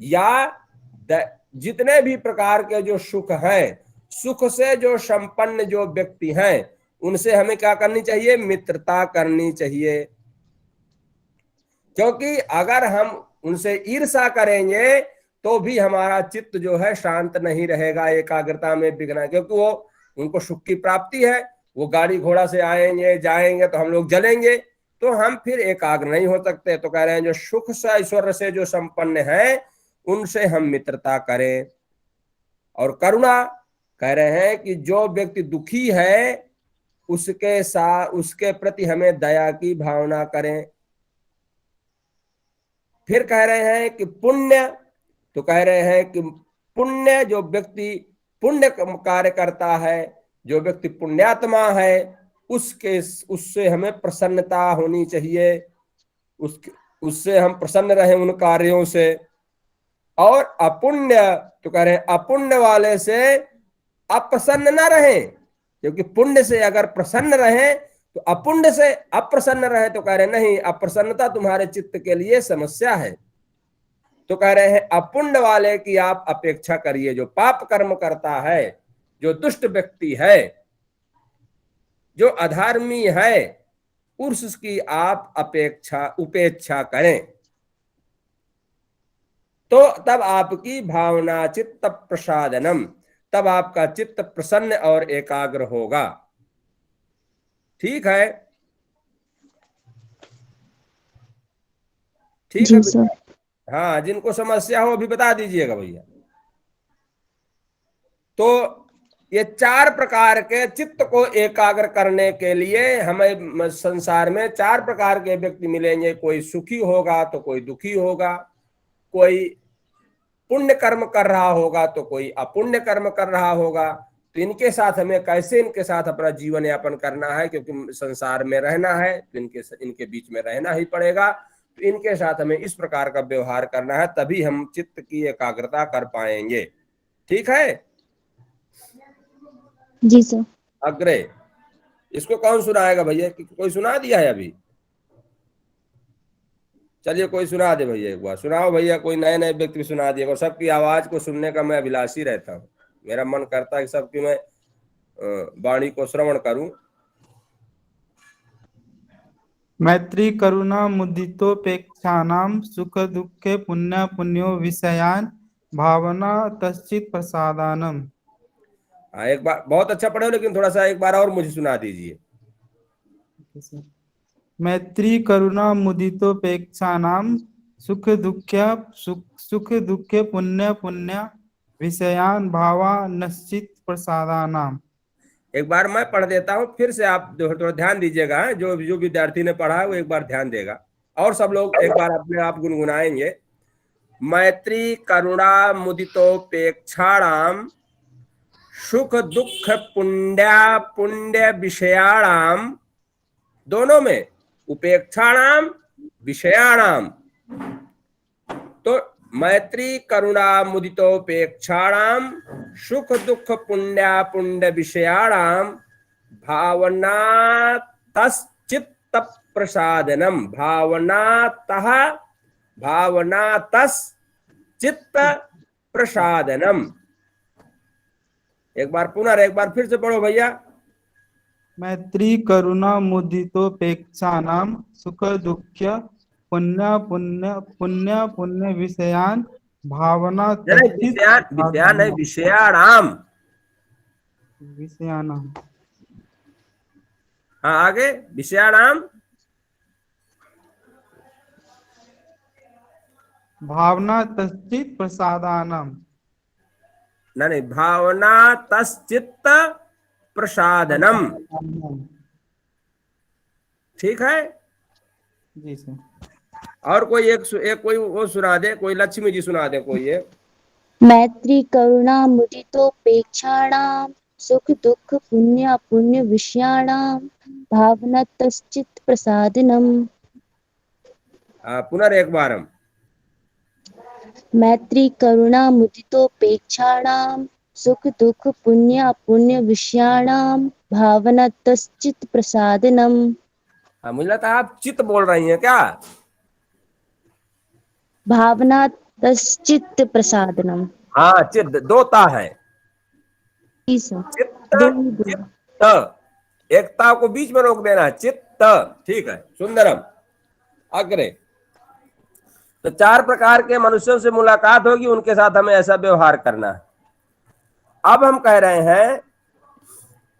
या जितने भी प्रकार के जो सुख हैं, सुख से जो संपन्न जो व्यक्ति हैं, उनसे हमें क्या करनी चाहिए, मित्रता करनी चाहिए। क्योंकि अगर हम उनसे ईर्ष्या करेंगे तो भी हमारा चित्त जो है शांत नहीं रहेगा, एकाग्रता में विघ्न, क्योंकि वो उनको सुख की प्राप्ति है। वो गाड़ी घोड़ा से आएंगे जाएंगे तो हम लोग जलेंगे, तो हम फिर एकाग्र नहीं हो सकते। तो कह रहे हैं जो सुख से ऐश्वर्य से जो संपन्न है, उनसे हम मित्रता करें। और करुणा, कह रहे हैं कि जो व्यक्ति दुखी है उसके साथ, उसके प्रति हमें दया की भावना करें। फिर कह रहे हैं कि पुण्य, तो कह रहे हैं कि पुण्य, जो व्यक्ति पुण्य कार्य करता है, जो व्यक्ति पुण्यात्मा है, उससे हमें प्रसन्नता होनी चाहिए, उससे हम प्रसन्न रहें उन कार्यों से। और अपुण्य, तो कह रहे हैं अपुण्य वाले से अप्रसन्न न रहें, क्योंकि पुण्य से अगर प्रसन्न रहे तो अपुण्य से अप्रसन्न रहे, तो कह रहे नहीं, अप्रसन्नता तुम्हारे चित्त के लिए समस्या है। तो कह रहे हैं अपुण्य वाले की आप अपेक्षा करिए, जो पाप कर्म करता है, जो दुष्ट व्यक्ति है, जो अधर्मी है, उसकी आप उपेक्षा करें। तो तब आपकी भावना चित्त प्रसादनम, तब आपका चित्त प्रसन्न और एकाग्र होगा। ठीक है, ठीक है भैया। हाँ, जिनको समस्या हो अभी बता दीजिएगा भैया। तो ये चार प्रकार के चित्त को एकाग्र करने के लिए हमें संसार में चार प्रकार के व्यक्ति मिलेंगे। कोई सुखी होगा तो कोई दुखी होगा, कोई पुण्य कर्म कर रहा होगा तो कोई अपुण्य कर्म कर रहा होगा। तो इनके साथ हमें कैसे इनके साथ अपना जीवन यापन करना है, क्योंकि संसार में रहना है तो इनके बीच में रहना ही पड़ेगा। तो इनके साथ हमें इस प्रकार का व्यवहार करना है, तभी हम चित्त की एकाग्रता कर पाएंगे। ठीक है जी सर। अग्रे, इसको कौन सुनाएगा भैया? कोई सुना दिया है अभी? चलिए कोई सुना दे भैया, एक बार सुनाओ भैया। कोई नए नए व्यक्ति सुना दिएगा। सबकी आवाज को सुनने का मैं अभिलाषी रहता हूँ। मेरा मन करता है कि सबकी मैं वाणी को श्रवण करूं। मैत्री करुणा मुदितोपेक्षानां सुख दुःखे पुण्य पुण्यो विषयान भावना तश्चित प्रसादानम। एक बार बहुत अच्छा पढ़े हो, लेकिन थोड़ा सा एक बार और मुझे सुना दीजिए। मैत्री करुणा मुदितोपेक्षानां सुख दुःखे पुण्य पुण्य विषयान भावा नश्चित प्रसादानाम। एक बार मैं पढ़ देता हूँ, फिर से आप थोड़ा ध्यान दीजिएगा। जो जो विद्यार्थी ने पढ़ा है वो एक बार ध्यान देगा, और सब लोग एक बार अपने आप गुनगुनाएंगे। मैत्री करुणा मुदितोपेक्षाणाम सुख दुख पुण्य विषयाणाम, दोनों में उपेक्षाणाम विषयाणाम। तो मैत्री करुणा मुदितोपेक्षाणाम सुख दुख पुण्य विषयाणाम भावना तश्चित्त प्रसादनम। भावना तश्चित्त प्रसादनम। एक बार फिर से पढ़ो भैया। मैत्री करुणा मुदितोपेक्षानां सुख दुःख पुण्य पुण्य विषयान भावना विषयान है, विषयाणाम। विषयानाम। हाँ, आगे विषयाणाम भावना तश्चित प्रसादानम। नहीं, भावना तश्चित्त प्रसादनम। ठीक है जी सर। और कोई एक कोई वो सुना दे, कोई लक्ष्मी जी सुना दे कोई एक। मैत्री करुणा मुदितोपेक्षाणां सुख दुःख पुण्य पुण्य विषयाणां भावना तश्चित प्रसादनम। पुनः एक बार। मैत्री करुणा मुदितोपेक्षाणां सुख दुःख पुण्य पुण्य विषयाणां भावना तश्चित प्रसादनम। मुझे लगता है आप चित्त बोल रही हैं क्या? भावना तश्चित प्रसादनम। हाँ, चित्त दोता है। चित्त, एकता को बीच में रोक देना, चित्त। ठीक है, सुंदरम। अग्रे। तो 4 प्रकार के मनुष्यों से मुलाकात होगी, उनके साथ हमें ऐसा व्यवहार करना है। अब हम कह रहे हैं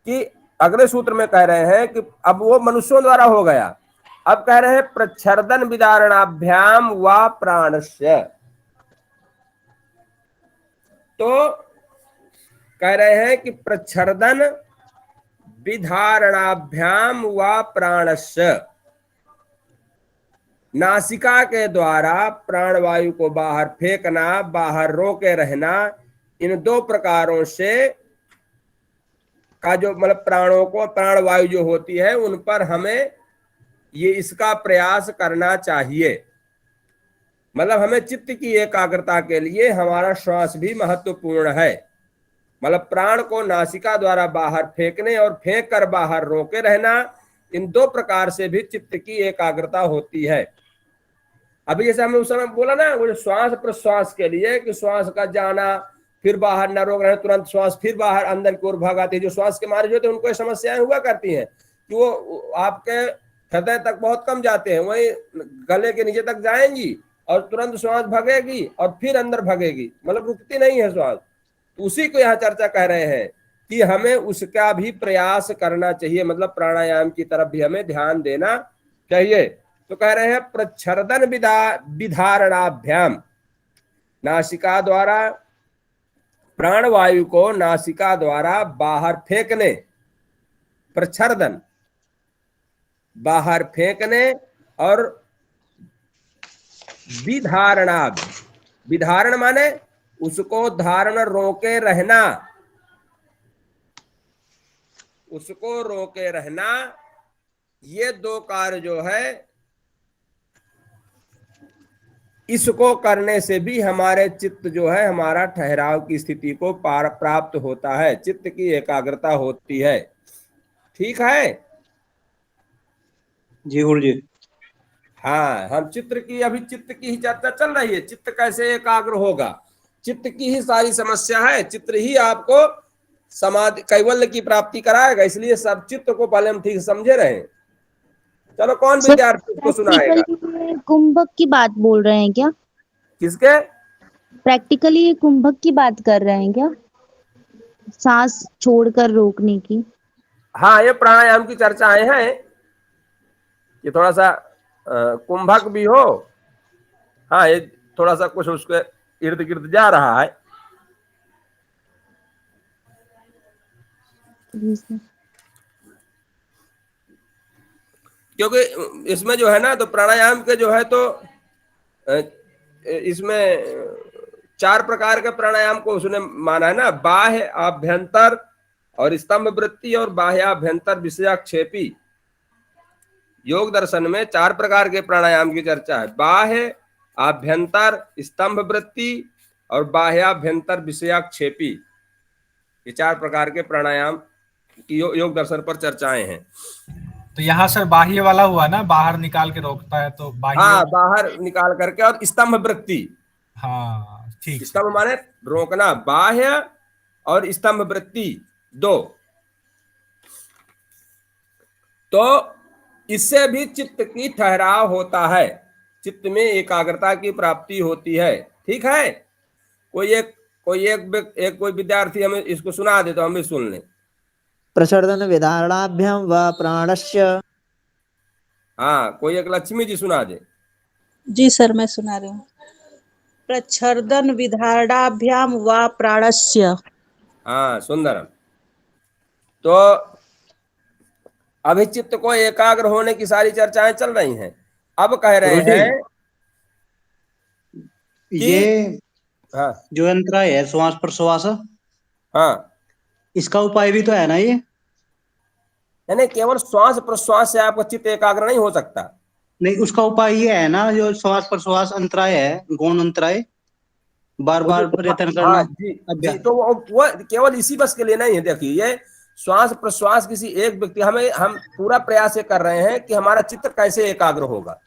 कि अगले सूत्र में कह रहे हैं कि अब वो मनुष्यों द्वारा हो गया, अब कह रहे हैं प्रच्छर्दन विदारणाभ्याम व प्राणस्य। तो कह रहे हैं कि प्रच्छर्दन विधारणाभ्याम व प्राणस्य, नासिका के द्वारा प्राणवायु को बाहर फेंकना, बाहर रोके रहना, इन 2 प्रकारों से का जो मतलब प्राणों को, प्राणवायु जो होती है उन पर हमें ये इसका प्रयास करना चाहिए। मतलब हमें चित्त की एकाग्रता के लिए हमारा श्वास भी महत्वपूर्ण है। मतलब प्राण को नासिका द्वारा बाहर फेंकने और फेंक कर बाहर रोके रहना, इन 2 प्रकार से भी चित्त की एकाग्रता होती है। अभी जैसे हमने उस समय बोला ना, वो श्वास प्रश्वास के लिए कि श्वास का जाना फिर बाहर न रोक रहे, तुरंत श्वास फिर बाहर अंदर की ओर भागाती है। जो श्वास के मारे होते हैं उनको समस्याएं हुआ करती हैं कि वो आपके हृदय तक बहुत कम जाते हैं, वही गले के नीचे तक जाएंगी और तुरंत श्वास भगेगी और फिर अंदर भगेगी, मतलब रुकती नहीं है श्वास। उसी को यहाँ चर्चा कह रहे हैं कि हमें उसका भी प्रयास करना चाहिए, मतलब प्राणायाम की तरफ भी हमें ध्यान देना चाहिए। तो कह रहे हैं प्रच्छर्दन विधारणाभ्याम, नासिका द्वारा प्राणवायु को नासिका द्वारा बाहर फेंकने, प्रच्छर्दन बाहर फेंकने, और विधारणा, विधारण माने उसको धारण रोके रहना, उसको रोके रहना। ये 2 कार्य जो है इसको करने से भी हमारे चित्त जो है हमारा ठहराव की स्थिति को प्राप्त होता है, चित्त की एकाग्रता होती है। ठीक है जी गुरु जी। हाँ, हम चित्त की ही चर्चा चल रही है। चित्त कैसे एकाग्र होगा, चित्त की ही सारी समस्या है। चित्त ही आपको समाधि कैवल्य की प्राप्ति कराएगा, इसलिए सब चित्त को पहले हम ठीक समझे रहे। चलो कौन सर विद्यार्थी उसको सुनाएगा? प्रैक्टिकली कुंभक की बात बोल रहे हैं क्या? किसके? प्रैक्टिकली कुंभक की बात कर रहे हैं क्या, सांस छोड़कर रोकने की? हाँ, ये प्राणायाम की चर्चाएं हैं कि थोड़ा सा कुंभक भी हो। हाँ, ये थोड़ा सा कुछ उसके इर्द गिर्द जा रहा है। क्योंकि इसमें जो है ना, तो प्राणायाम के जो है तो इसमें 4 प्रकार के प्राणायाम को उसने माना है ना, बाह्य, आभ्यंतर और स्तंभ वृत्ति और बाह्याभ्यंतर विषयाक्षेपी। योग दर्शन में 4 प्रकार के प्राणायाम की चर्चा है, बाह्य, आभ्यंतर, स्तंभ वृत्ति और बाह्याभ्यंतर विषयाक्षेपी। ये 4 प्रकार के प्राणायाम की योग दर्शन पर चर्चाएं हैं। तो यहाँ सर बाह्य वाला हुआ ना, बाहर निकाल के रोकता है, तो बाह्य। हाँ, बाहर निकाल करके, और स्तंभ वृत्ति। हाँ ठीक। स्तंभ माने रोकना, बाह्य और स्तंभ वृत्ति 2। तो इससे भी चित्त की ठहराव होता है, चित्त में एकाग्रता की प्राप्ति होती है। ठीक है, कोई विद्यार्थी हमें इसको सुना दे तो हम भी सुन लें। प्रचर्दन विधारणाभ्याम व प्राणस्य। हाँ, कोई एक लक्ष्मी जी सुना दे। जी सर, मैं सुना रही हूँ। प्रच्छर्दन विधारणाभ्याम व प्राणस्य। हाँ, सुंदर। तो अभी चित्त को एकाग्र होने की सारी चर्चाएं चल रही हैं। अब कह रहे हैं ये हाँ, जो अंतराय है श्वास प्रश्वास, हाँ, इसका उपाय भी तो है ना ये? यानी केवल श्वास प्रश्वास से आपका चित्त एकाग्र नहीं हो सकता। नहीं, उसका उपाय ये है ना, जो श्वास प्रश्वास अंतराय है, गौण अंतराय, बार बार प्रयत्न करना। हाँ, जी, तो वो केवल इसी बस के लिए नहीं है। देखिए, ये श्वास प्रश्वास किसी एक व्यक्ति, हम पूरा प्रयास ये कर रहे हैं कि हमारा चित्त कैसे एकाग्र होगा।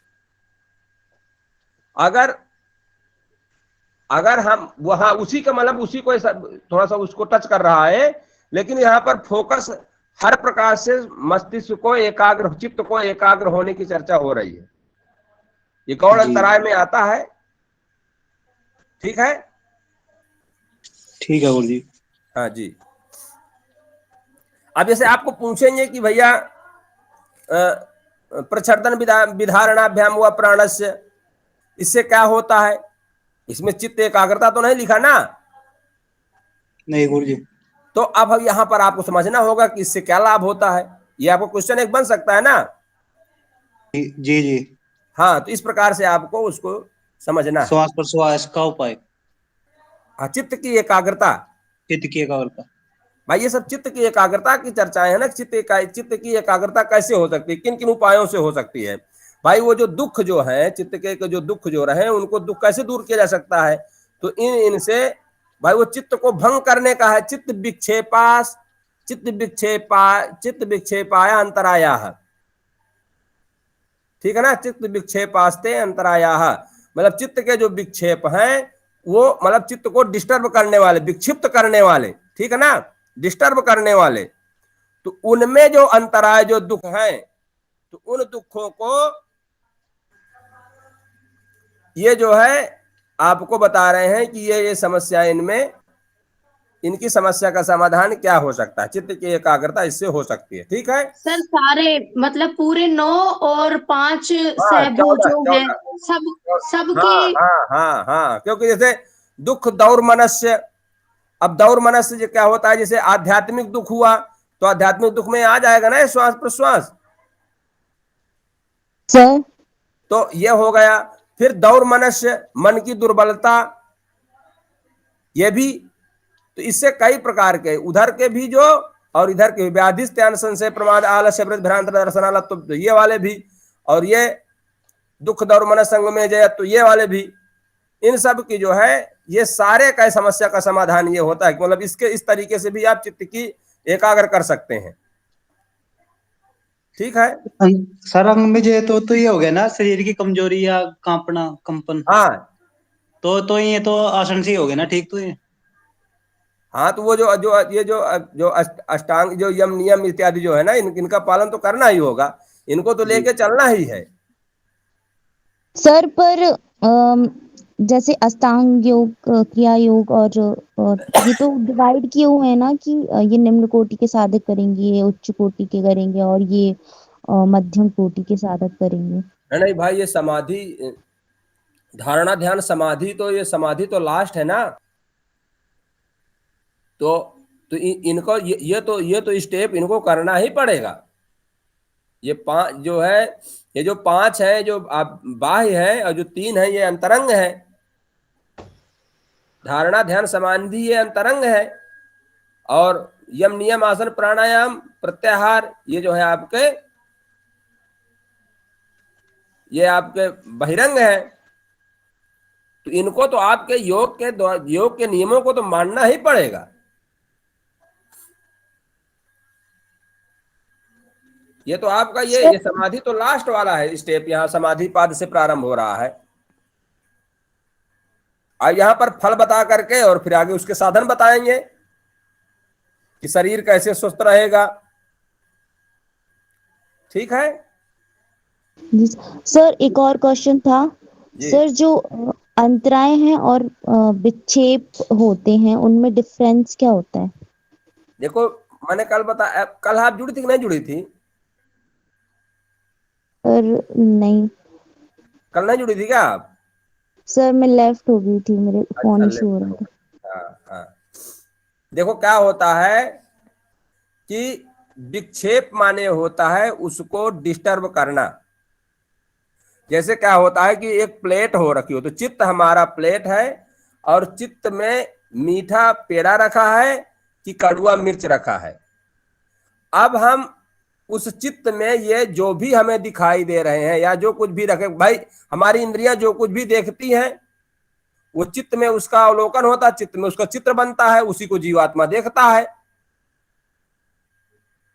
अगर हम वहां उसी का मतलब उसी को थोड़ा सा उसको टच कर रहा है, लेकिन यहाँ पर फोकस हर प्रकार से मस्तिष्क को एकाग्र, चित्त को एकाग्र होने की चर्चा हो रही है। ये गौण अंतराय में आता है। ठीक है, ठीक है गुरु जी। हाँ जी। अब जैसे आपको पूछेंगे कि भैया प्रच्छर्दन विधारणाभ्याम व प्राणस्य, इससे क्या होता है? इसमें चित्त एकाग्रता तो नहीं लिखा ना? नहीं गुरु जी। तो अब यहाँ पर आपको समझना होगा कि इससे क्या लाभ होता है। ये आपको क्वेश्चन एक बन सकता है ना? जी जी। हाँ, तो इस प्रकार से आपको उसको समझना है। श्वास प्रश्वास का उपाय। हाँ, चित्त की एकाग्रता। चित्त की एकाग्रता भाई, ये सब चित्त की एकाग्रता की चर्चाएं है ना। चित्त की एकाग्रता कैसे हो सकती है, किन किन उपायों से हो सकती है? भाई, वो जो दुख जो है, चित्त के जो दुख जो रहे, उनको दुख कैसे दूर किया जा सकता है? तो इनसे भाई वो चित्त को भंग करने का है। चित्त विक्षेपाय अंतराया। ठीक है ना? चित्त विक्षेपास्ते अंतराया, मतलब चित्त के जो विक्षेप हैं वो मतलब चित्त को डिस्टर्ब करने वाले, विक्षिप्त करने वाले, ठीक है ना, डिस्टर्ब करने वाले। तो उनमें जो अंतराय, जो दुख हैं, तो उन दुखों को ये जो है आपको बता रहे हैं कि ये समस्या, इनमें इनकी समस्या का समाधान क्या हो सकता है। चित्त की एकाग्रता इससे हो सकती है। ठीक है सर, सारे मतलब पूरे 9 और 5 सहभोग जो है सबकी। हाँ, क्योंकि जैसे दुख दौर मनस्य, अब दौर मनस्य क्या होता है? जैसे आध्यात्मिक दुख हुआ तो आध्यात्मिक दुख में आ जाएगा ना श्वास प्रश्वास। तो ये हो गया। फिर दौर मनस्य, मन की दुर्बलता, ये भी। तो इससे कई प्रकार के, उधर के भी जो और इधर के व्याधिस्त्यान संशय प्रमाद आलस्य भ्रांत दर्शनालय, तो ये वाले भी, और ये दुख दौर मन संग में जय, तो ये वाले भी। इन सब की जो है ये सारे का समस्या का समाधान ये होता है कि मतलब इस तरीके से भी आप चित्त की एकाग्र कर सकते हैं। ठीक है सर, अंग में जो तो ये हो गया ना, शरीर की कमजोरी या कांपना, कंपन। हाँ, तो ये तो आसन से हो गया ना, ठीक? तो ये हाँ, तो वो जो अष्टांग, जो यम नियम इत्यादि जो है ना, इनका पालन तो करना ही होगा। इनको तो लेके चलना ही है। सर पर जैसे अष्टांग योग, क्रिया योग और ये तो डिवाइड किए हुए हैं ना कि ये निम्न कोटि के साधक करेंगे, ये उच्च कोटि के करेंगे और ये मध्यम कोटि के साधक करेंगे। नहीं भाई, ये समाधि, धारणा ध्यान समाधि, तो ये समाधि तो लास्ट है ना। तो इनको ये तो स्टेप इनको करना ही पड़ेगा। ये 5 जो है, ये जो 5 है जो आप बाह्य है, और जो 3 है ये अंतरंग है। धारणा ध्यान समाधि ये अंतरंग है, और यम नियम आसन प्राणायाम प्रत्याहार ये जो है आपके, ये आपके बहिरंग है। तो इनको तो आपके योग के नियमों को तो मानना ही पड़ेगा। ये तो आपका ये समाधि तो लास्ट वाला है स्टेप, यहाँ समाधि पाद से प्रारंभ हो रहा है। अब यहाँ पर फल बता करके और फिर आगे उसके साधन बताएंगे कि शरीर कैसे स्वस्थ रहेगा। ठीक है सर, एक और क्वेश्चन था सर, जो अंतराय हैं और विक्षेप होते हैं उनमें डिफरेंस क्या होता है? देखो मैंने कल आप जुड़ी थी कि नहीं जुड़ी थी? सर नहीं, कल नहीं जुड़ी थी क्या आप? सर मैं लेफ्ट हो गई थी, मेरे फोन इशू हो रहा था। हाँ। देखो क्या होता है कि विक्षेप माने होता है उसको डिस्टर्ब करना। जैसे क्या होता है कि एक प्लेट हो रखी हो, तो चित्त हमारा प्लेट है और चित्त में मीठा पेड़ा रखा है कि कड़वा मिर्च रखा है। अब हम उस चित्त में ये जो भी हमें दिखाई दे रहे हैं या जो कुछ भी रखे, भाई हमारी इंद्रियां जो कुछ भी देखती हैं वो चित्त में उसका अवलोकन होता है, चित्त में उसका चित्र बनता है, उसी को जीवात्मा देखता है,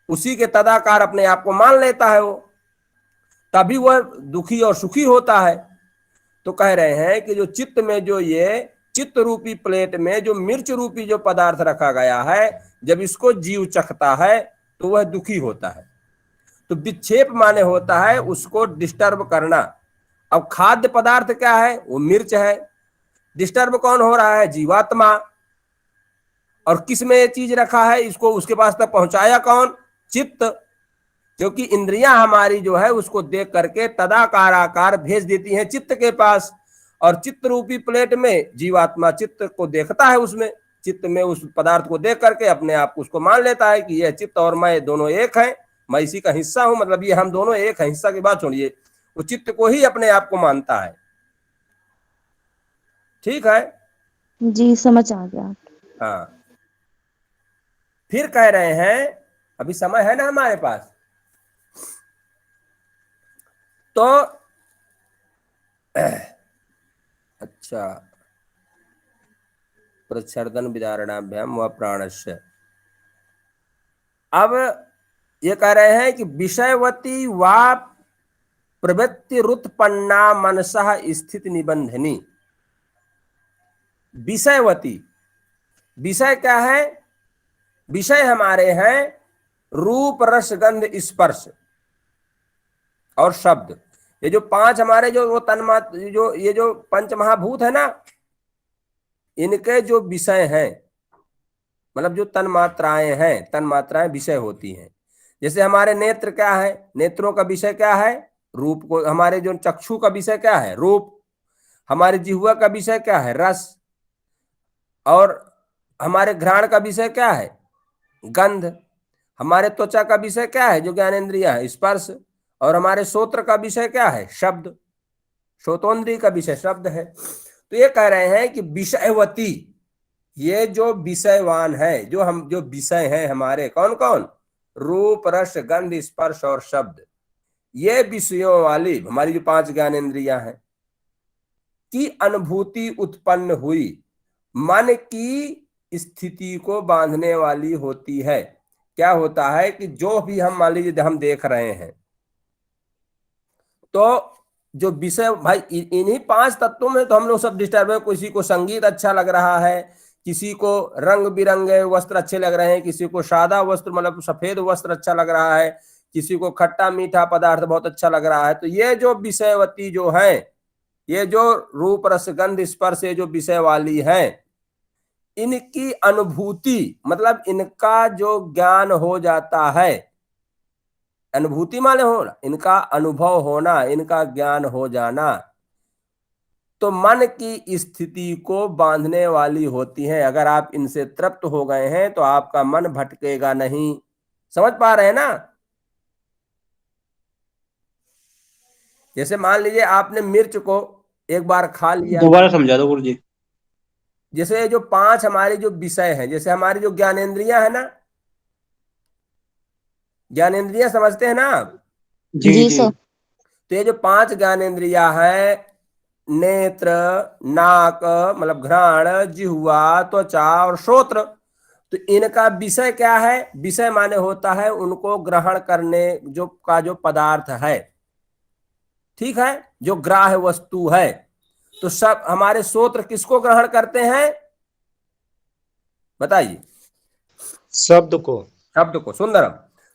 उसी के तदाकार अपने आप को मान लेता है वो, तभी वह दुखी और सुखी होता है। तो कह रहे हैं कि जो चित्त में जो ये चित्त रूपी प्लेट में जो मिर्च रूपी जो पदार्थ रखा गया है, जब इसको जीव चखता है तो वह दुखी होता है। तो विक्षेप माने होता है उसको डिस्टर्ब करना। अब खाद्य पदार्थ क्या है? वो मिर्च है। डिस्टर्ब कौन हो रहा है? जीवात्मा। और किस में ये चीज रखा है, इसको उसके पास तक पहुंचाया कौन? चित्त। क्योंकि इंद्रियां हमारी जो है उसको देख करके तदाकार आकार भेज देती हैं चित्त के पास, और चित्त रूपी प्लेट में जीवात्मा चित्त को देखता है, उसमें चित्त में उस पदार्थ को देख करके अपने आप उसको मान लेता है कि यह चित्त और मैं दोनों एक हैं, मैं इसी का हिस्सा हूं, मतलब ये हम दोनों एक हैं। हिस्सा की बात छोड़िए, वो चित्त को ही अपने आप को मानता है। ठीक है जी, समझ आ गया। हाँ, फिर कह रहे हैं, अभी समय है ना हमारे पास, तो अच्छा, प्रच्छर्दन विदारणाभ्याम व प्राणस्य। अब ये कह रहे हैं कि विषयवती वा प्रवृत्ति रुत्पन्ना मनसः स्थित निबंधनी। विषयवती, विषय क्या है? विषय हमारे हैं रूप रस गंध स्पर्श और शब्द। ये जो 5 हमारे जो वो तन्मात्र, जो ये जो पंच महाभूत है ना, इनके जो विषय हैं, मतलब जो तन्मात्राएं हैं, तन्मात्राएं विषय होती हैं। जैसे हमारे नेत्र क्या है? नेत्रों का विषय क्या है? रूप को। हमारे जो चक्षु का विषय क्या है? रूप। हमारे जिह्वा का विषय क्या है? रस। और हमारे घ्राण का विषय क्या है? गंध। हमारे त्वचा का विषय क्या है? जो ज्ञानेंद्रिय है, स्पर्श। और हमारे श्रोत्र का विषय क्या है? शब्द। श्रोतोंद्रिय का विषय शब्द है। तो ये कह रहे हैं कि विषयवती, ये जो विषयवान है, जो विषय हैं हमारे, कौन कौन? रूप रस गंध स्पर्श और शब्द। ये विषयों वाली हमारी जो 5 ज्ञानेंद्रियां हैं की अनुभूति उत्पन्न हुई मन की स्थिति को बांधने वाली होती है। क्या होता है कि जो भी हम, मान लीजिए हम देख रहे हैं, तो जो विषय, भाई इन्हीं 5 तत्वों में तो हम लोग सब डिस्टर्ब है। किसी को संगीत अच्छा लग रहा है, किसी को रंग बिरंगे वस्त्र अच्छे लग रहे हैं, किसी को सादा वस्त्र मतलब सफेद वस्त्र अच्छा लग रहा है, किसी को खट्टा मीठा पदार्थ बहुत अच्छा लग रहा है, तो ये जो विषयवती जो है, ये जो रूप रस गंध स्पर्श जो विषय वाली है, इनकी अनुभूति मतलब इनका जो ज्ञान हो जाता है, अनुभूति माने होना, इनका अनुभव होना, इनका ज्ञान हो जाना, तो मन की स्थिति को बांधने वाली होती है। अगर आप इनसे तृप्त हो गए हैं तो आपका मन भटकेगा नहीं। समझ पा रहे हैं ना? जैसे मान लीजिए आपने मिर्च को एक बार खा लिया, दोबारा समझा दो गुरुजी। जैसे जो 5 हमारी जो विषय हैं, जैसे हमारी जो ज्ञानेंद्रियां है ना, ज्ञानेंद्रियां समझते हैं ना आप? जी सर। तो ये जो 5 ज्ञानेंद्रियां है, नेत्र, नाक मतलब घ्राण, जिह्वा, त्वचा और श्रोत्र, तो इनका विषय क्या है? विषय माने होता है उनको ग्रहण करने जो का जो पदार्थ है, ठीक है, जो ग्राह्य वस्तु है। तो सब हमारे श्रोत्र किसको ग्रहण करते हैं? बताइए। शब्द को। शब्द को। सुंदरम।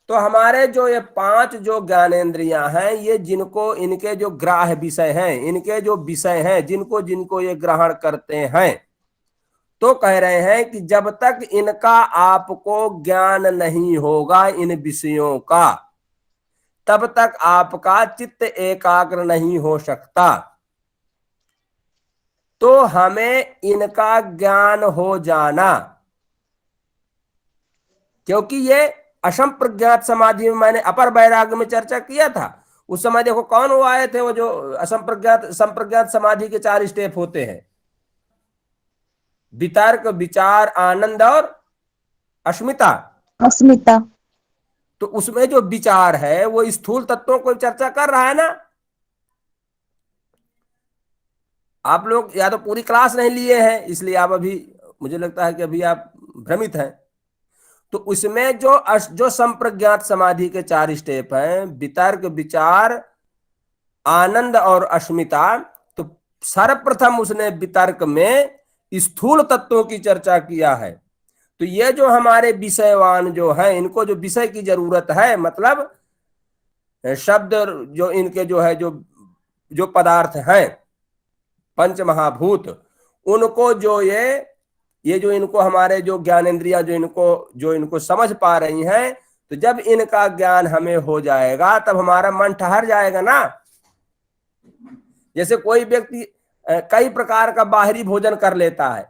तो हमारे जो ये 5 जो ज्ञानेंद्रियां हैं, ये जिनको इनके जो ग्राह्य विषय हैं, इनके जो विषय हैं, जिनको जिनको ये ग्रहण करते हैं, तो कह रहे हैं कि जब तक इनका आपको ज्ञान नहीं होगा इन विषयों का, तब तक आपका चित्त एकाग्र नहीं हो सकता। तो हमें इनका ज्ञान हो जाना, क्योंकि ये असंप्रज्ञात समाधि में मैंने अपर वैराग्य में चर्चा किया था। उस समय देखो कौन वो आए थे, वो जो असंप्रज्ञात संप्रज्ञात समाधि के 4 स्टेप होते हैं, वितर्क, विचार, आनंद और अस्मिता। अस्मिता। तो उसमें जो विचार है वो स्थूल तत्वों को चर्चा कर रहा है ना। आप लोग या तो पूरी क्लास नहीं लिए हैं, इसलिए आप अभी, मुझे लगता है कि अभी आप भ्रमित हैं। तो उसमें जो संप्रज्ञात समाधि के 4 स्टेप हैं, वितर्क, विचार, आनंद और अस्मिता, तो सर्वप्रथम उसने वितर्क में स्थूल तत्वों की चर्चा किया है। तो ये जो हमारे विषयवान जो है, इनको जो विषय की जरूरत है, मतलब शब्द जो इनके जो है जो पदार्थ हैं, पंच महाभूत, उनको जो ये जो इनको हमारे जो ज्ञानेंद्रियां जो इनको समझ पा रही हैं, तो जब इनका ज्ञान हमें हो जाएगा तब हमारा मन ठहर जाएगा ना। जैसे कोई व्यक्ति कई प्रकार का बाहरी भोजन कर लेता है,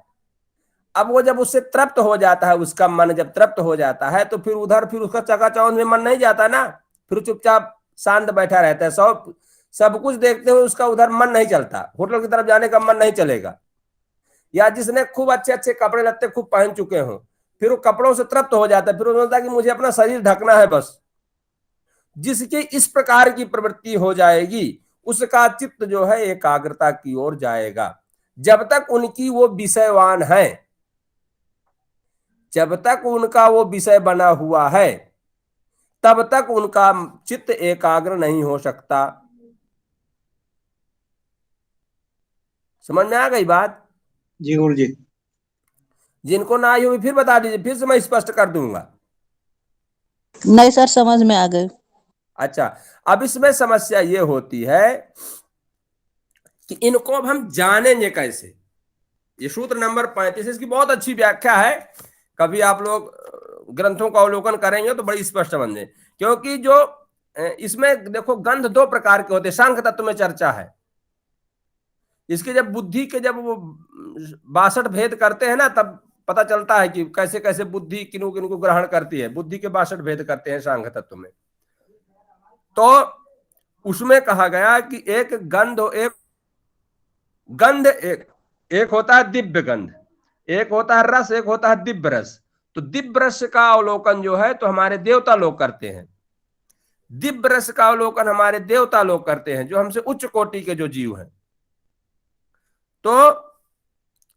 अब वो जब उससे तृप्त हो जाता है, उसका मन जब तृप्त हो जाता है, तो फिर उसका चकाचौंध में मन नहीं जाता ना, फिर चुपचाप शांत बैठा रहता है। सब कुछ देखते हुए उसका उधर मन नहीं चलता, होटल की तरफ जाने का मन नहीं चलेगा। या जिसने खूब अच्छे अच्छे कपड़े लत्ते खूब पहन चुके हों, फिर वो कपड़ों से तृप्त हो जाता है, फिर वो सोचता है कि मुझे अपना शरीर ढकना है बस। जिसकी इस प्रकार की प्रवृत्ति हो जाएगी, उसका चित्त जो है एकाग्रता की ओर जाएगा। जब तक उनकी वो विषयवान है, जब तक उनका वो विषय बना हुआ है, तब तक उनका चित्त एकाग्र नहीं हो सकता। समझ में आ गई बात? जी गुरुजी। जिनको ना आई हुई फिर बता दीजिए, फिर से मैं स्पष्ट कर दूंगा। नहीं सर, समझ में आ गए। अच्छा, अब इसमें समस्या ये होती है कि इनको अब हम जानेंगे कैसे। ये सूत्र नंबर 35, इसकी बहुत अच्छी व्याख्या है, कभी आप लोग ग्रंथों का अवलोकन करेंगे तो बड़ी स्पष्ट समझें। क्योंकि जो इसमें देखो गंध 2 प्रकार के होते हैं, सांख्य तत्व में चर्चा है इसके। जब बुद्धि के जब वो 62 भेद करते हैं ना, तब पता चलता है कि कैसे कैसे बुद्धि किनु किनु को ग्रहण करती है। बुद्धि के 62 भेद करते हैं सांख्य तत्व में। तो उसमें कहा गया कि एक गंध एक होता है दिव्य गंध, एक होता है रस, एक होता है दिव्य रस। तो दिव्य रस का अवलोकन जो है तो हमारे देवता लोग करते हैं। दिव्य रस का अवलोकन हमारे देवता लोग करते हैं, जो हमसे उच्च कोटि के जो जीव हैं। तो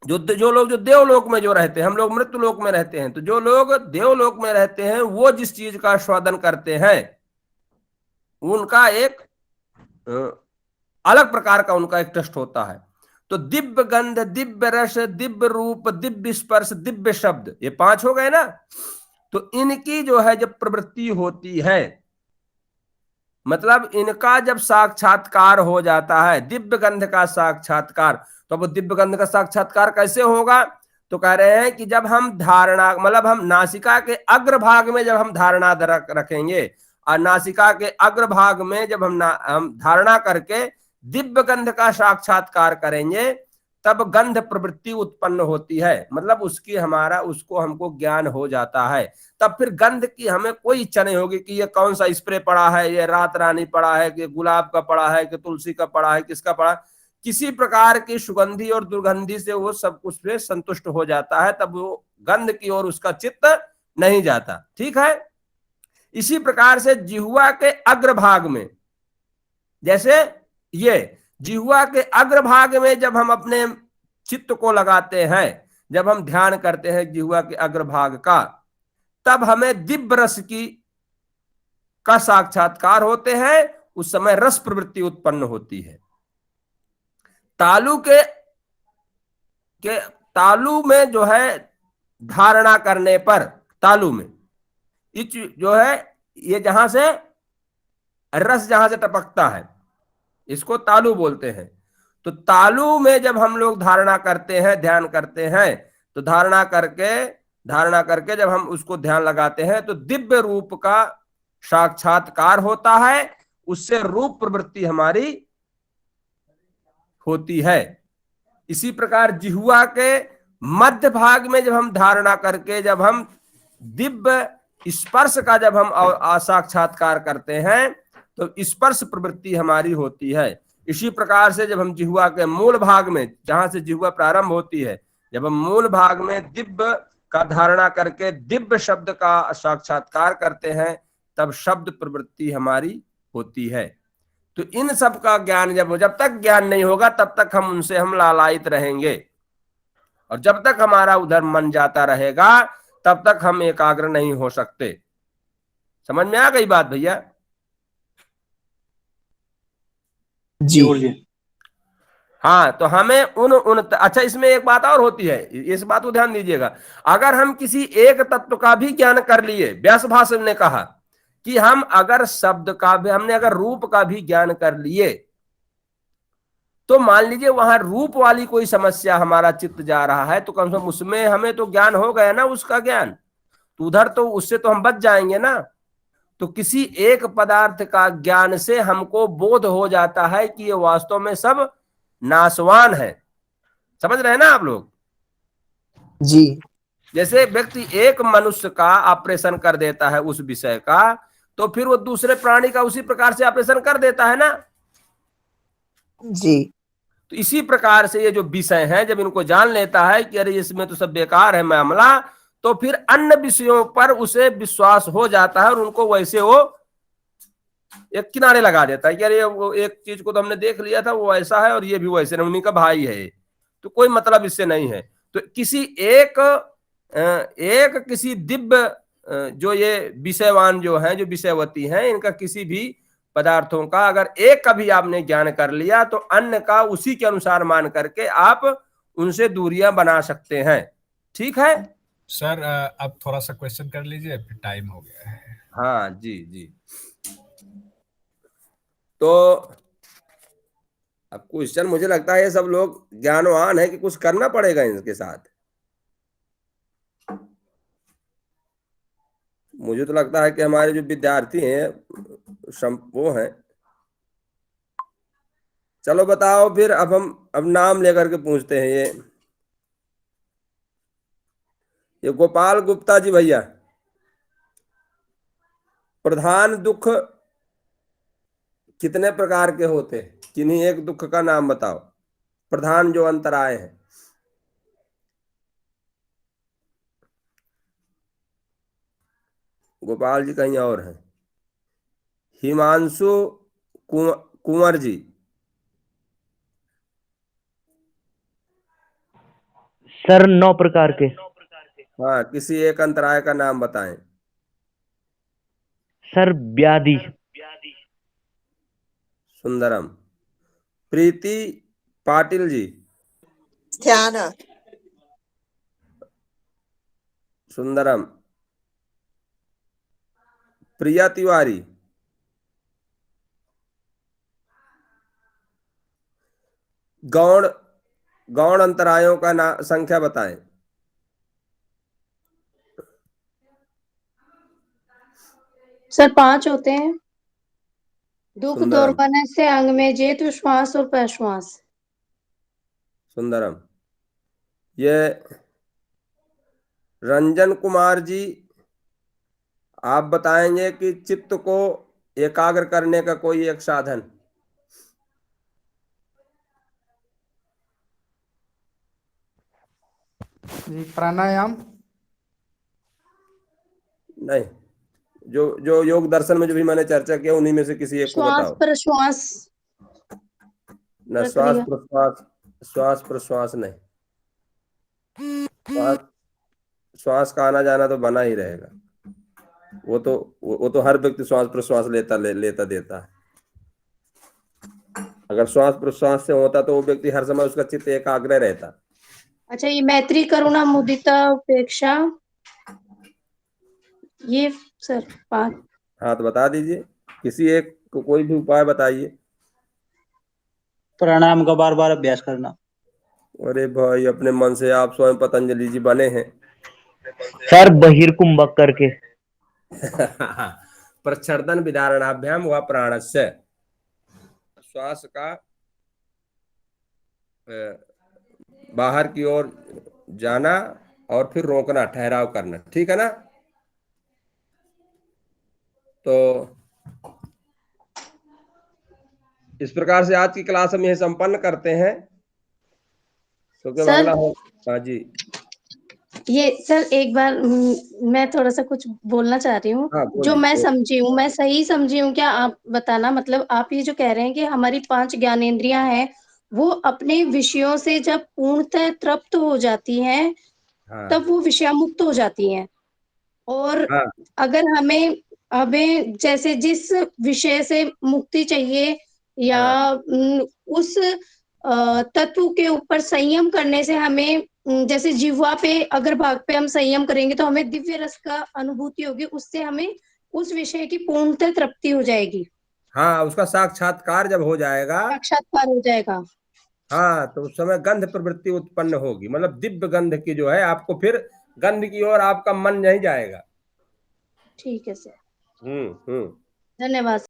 जो लोग जो देवलोक में जो रहते हैं, हम लोग मृत्यु लोक में रहते हैं, तो जो लोग देवलोक में रहते हैं वो जिस चीज का स्वादन करते हैं, उनका एक अलग प्रकार का उनका एक टेस्ट होता है। तो दिव्य गंध, दिव्य रस, दिव्य रूप, दिव्य स्पर्श, दिव्य शब्द, ये 5 हो गए ना। तो इनकी जो है जब प्रवृत्ति होती है, मतलब इनका जब साक्षात्कार हो जाता है, दिव्य गंध का साक्षात्कार, तो वो दिव्य गंध का साक्षात्कार कैसे होगा? तो कह रहे हैं कि जब हम धारणा, मतलब हम नासिका के अग्रभाग में जब हम धारणा रखेंगे, और नासिका के अग्रभाग में जब हम धारणा करके दिव्य गंध का साक्षात्कार करेंगे, तब गंध प्रवृत्ति उत्पन्न होती है, मतलब उसकी उसको हमको ज्ञान हो जाता है। तब फिर गंध की हमें कोई इच्छा नहीं होगी कि ये कौन सा स्प्रे पड़ा है, ये रात रानी पड़ा है, कि गुलाब का पड़ा है, कि तुलसी का पड़ा है, किसका पड़ा, किसी प्रकार की सुगंधी और दुर्गंधी से वो सब कुछ पे संतुष्ट हो जाता है, तब वो गंध की ओर उसका चित्त नहीं जाता। ठीक है। इसी प्रकार से जिह्वा के अग्रभाग में, जैसे ये जिह्वा के अग्रभाग में जब हम अपने चित्त को लगाते हैं, जब हम ध्यान करते हैं जिह्वा के अग्रभाग का, तब हमें दिव्य रस का साक्षात्कार होते हैं। उस समय रस प्रवृत्ति उत्पन्न होती है। तालु में जो है धारणा करने पर, तालु में जो है ये जहां से रस जहां से टपकता है, इसको तालु बोलते हैं। तो तालु में जब हम लोग धारणा करते हैं, ध्यान करते हैं, तो धारणा करके जब हम उसको ध्यान लगाते हैं तो दिव्य रूप का साक्षात्कार होता है, उससे रूप प्रवृत्ति हमारी होती है। इसी प्रकार जिह्वा के मध्य भाग में जब हम धारणा करके जब हम दिव्य स्पर्श का जब हम साक्षात्कार करते हैं, तो स्पर्श प्रवृत्ति हमारी होती है। इसी प्रकार से जब हम जिह्वा के मूल भाग में, जहां से जिह्वा प्रारंभ होती है, जब हम मूल भाग में दिव्य का धारणा करके दिव्य शब्द का साक्षात्कार करते हैं, तब शब्द प्रवृत्ति हमारी होती है। तो इन सब का ज्ञान जब तक ज्ञान नहीं होगा, तब तक हम उनसे हम लालायित रहेंगे, और जब तक हमारा उधर मन जाता रहेगा, तब तक हम एकाग्र नहीं हो सकते। समझ में आ गई बात भैया? जी। हाँ, तो हमें अच्छा, इसमें एक बात और होती है, इस बात को ध्यान दीजिएगा। अगर हम किसी एक तत्व का भी ज्ञान कर लिए, व्यास भाषण ने कहा कि हम अगर शब्द का भी, हमने अगर रूप का भी ज्ञान कर लिए, तो मान लीजिए वहां रूप वाली कोई समस्या हमारा चित्त जा रहा है, तो कम से कम उसमें हमें तो ज्ञान हो गया ना, उसका ज्ञान, तो उधर तो उससे तो हम बच जाएंगे ना। तो किसी एक पदार्थ का ज्ञान से हमको बोध हो जाता है कि ये वास्तव में सब नाशवान है। समझ रहे हैं ना आप लोग? जी। जैसे व्यक्ति एक मनुष्य का ऑपरेशन कर देता है उस विषय का, तो फिर वो दूसरे प्राणी का उसी प्रकार से ऑपरेशन कर देता है ना। जी। तो इसी प्रकार से ये जो विषय है, जब इनको जान लेता है कि अरे इसमें तो सब बेकार है मामला, तो फिर अन्य विषयों पर उसे विश्वास हो जाता है, और उनको वैसे वो एक किनारे लगा देता है कि अरे वो एक चीज को तो हमने देख लिया था, वो ऐसा है, और ये भी वैसे नहीं, उन्हीं का भाई है, तो कोई मतलब इससे नहीं है। तो किसी किसी दिव्य जो ये विषयवान जो है, जो विषयवती हैं, इनका किसी भी पदार्थों का अगर एक का भी आपने ज्ञान कर लिया, तो अन्य का उसी के अनुसार मान करके आप उनसे दूरियां बना सकते हैं। ठीक है सर, अब थोड़ा सा क्वेश्चन कर लीजिए, फिर टाइम हो गया है। हाँ जी जी। तो अब क्वेश्चन, मुझे लगता है ये सब लोग ज्ञानवान है कि कुछ करना पड़ेगा इनके साथ। मुझे तो लगता है कि हमारे जो विद्यार्थी हैं वो हैं। चलो बताओ फिर, अब नाम लेकर के पूछते हैं। ये गोपाल गुप्ता जी भैया, प्रधान दुख कितने प्रकार के होते हैं? किन्हीं एक दुख का नाम बताओ, प्रधान जो अंतराय है। गोपाल जी कहीं और हैं। हिमांशु कुंवर जी, सर 9 प्रकार के। हाँ, किसी एक अंतराय का नाम बताएं। सर व्याधि। सुंदरम। प्रीति पाटिल जी, ध्यान। सुंदरम। प्रिया तिवारी, गौण गौण अंतरायों का संख्या बताएं। सर 5 होते हैं। दुख सुंदरम। दोर्मन से अंग में जेत श्वास और प्रश्वास। सुंदरम। ये रंजन कुमार जी, आप बताएंगे कि चित्त को एकाग्र करने का कोई एक साधन। जी प्राणायाम। नहीं, जो जो योग दर्शन में जो भी मैंने चर्चा किया उन्हीं में से किसी एक को श्वास बताओ। प्रश्वास न श्वास प्रश्वास, श्वास प्रश्वास नहीं। श्वास का आना जाना तो बना ही रहेगा। वो तो हर व्यक्ति श्वास प्रश्वास लेता देता है। अगर श्वास प्रश्वास से होता तो वो व्यक्ति हर समय उसका चित्त एकाग्र रहता। अच्छा, ये मैत्री करुणा मुदिता उपेक्षा, ये सर 5। हाँ तो बता दीजिए, किसी एक को कोई भी उपाय बताइए। प्राणायाम का बार बार अभ्यास करना। अरे भाई, अपने मन से आप स्वयं पतंजलि जी बने हैं। सर बहिर्कुंभक करके। प्रच्छर्दन विधारणाभ्याम व प्राणस्य, श्वास का बाहर की ओर जाना और फिर रोकना, ठहराव करना, ठीक है ना। तो इस प्रकार से आज की क्लास हम यह संपन्न करते हैं। तो क्या अगला हो? हाँ जी, ये सर एक बार मैं थोड़ा सा कुछ बोलना चाह रही हूँ। हाँ, जो मैं बोलिए। समझी हूँ, मैं सही समझी हूँ क्या? आप बताना। मतलब आप ये जो कह रहे हैं कि हमारी 5 ज्ञानेंद्रियां हैं, वो अपने विषयों से जब पूर्णतः तृप्त हो जाती हैं, हाँ तब वो विषयामुक्त हो जाती हैं। और हाँ अगर हमें हमें जैसे जिस विषय से मुक्ति चाहिए या हाँ उस तत्व के ऊपर संयम करने से हमें जैसे जिह्वा पे अगर भाग पे हम संयम करेंगे तो हमें दिव्य रस का अनुभूति होगी, उससे हमें उस विषय की पूर्णतः तृप्ति हो जाएगी, हाँ, उसका साक्षात्कार जब हो जाएगा, साक्षात्कार हो जाएगा। हाँ, तो उस समय गंध प्रवृत्ति उत्पन्न होगी। मतलब दिव्य गंध की जो है, आपको फिर गंध की ओर आपका मन नहीं जाएगा। ठीक है सर, हम्म। धन्यवाद।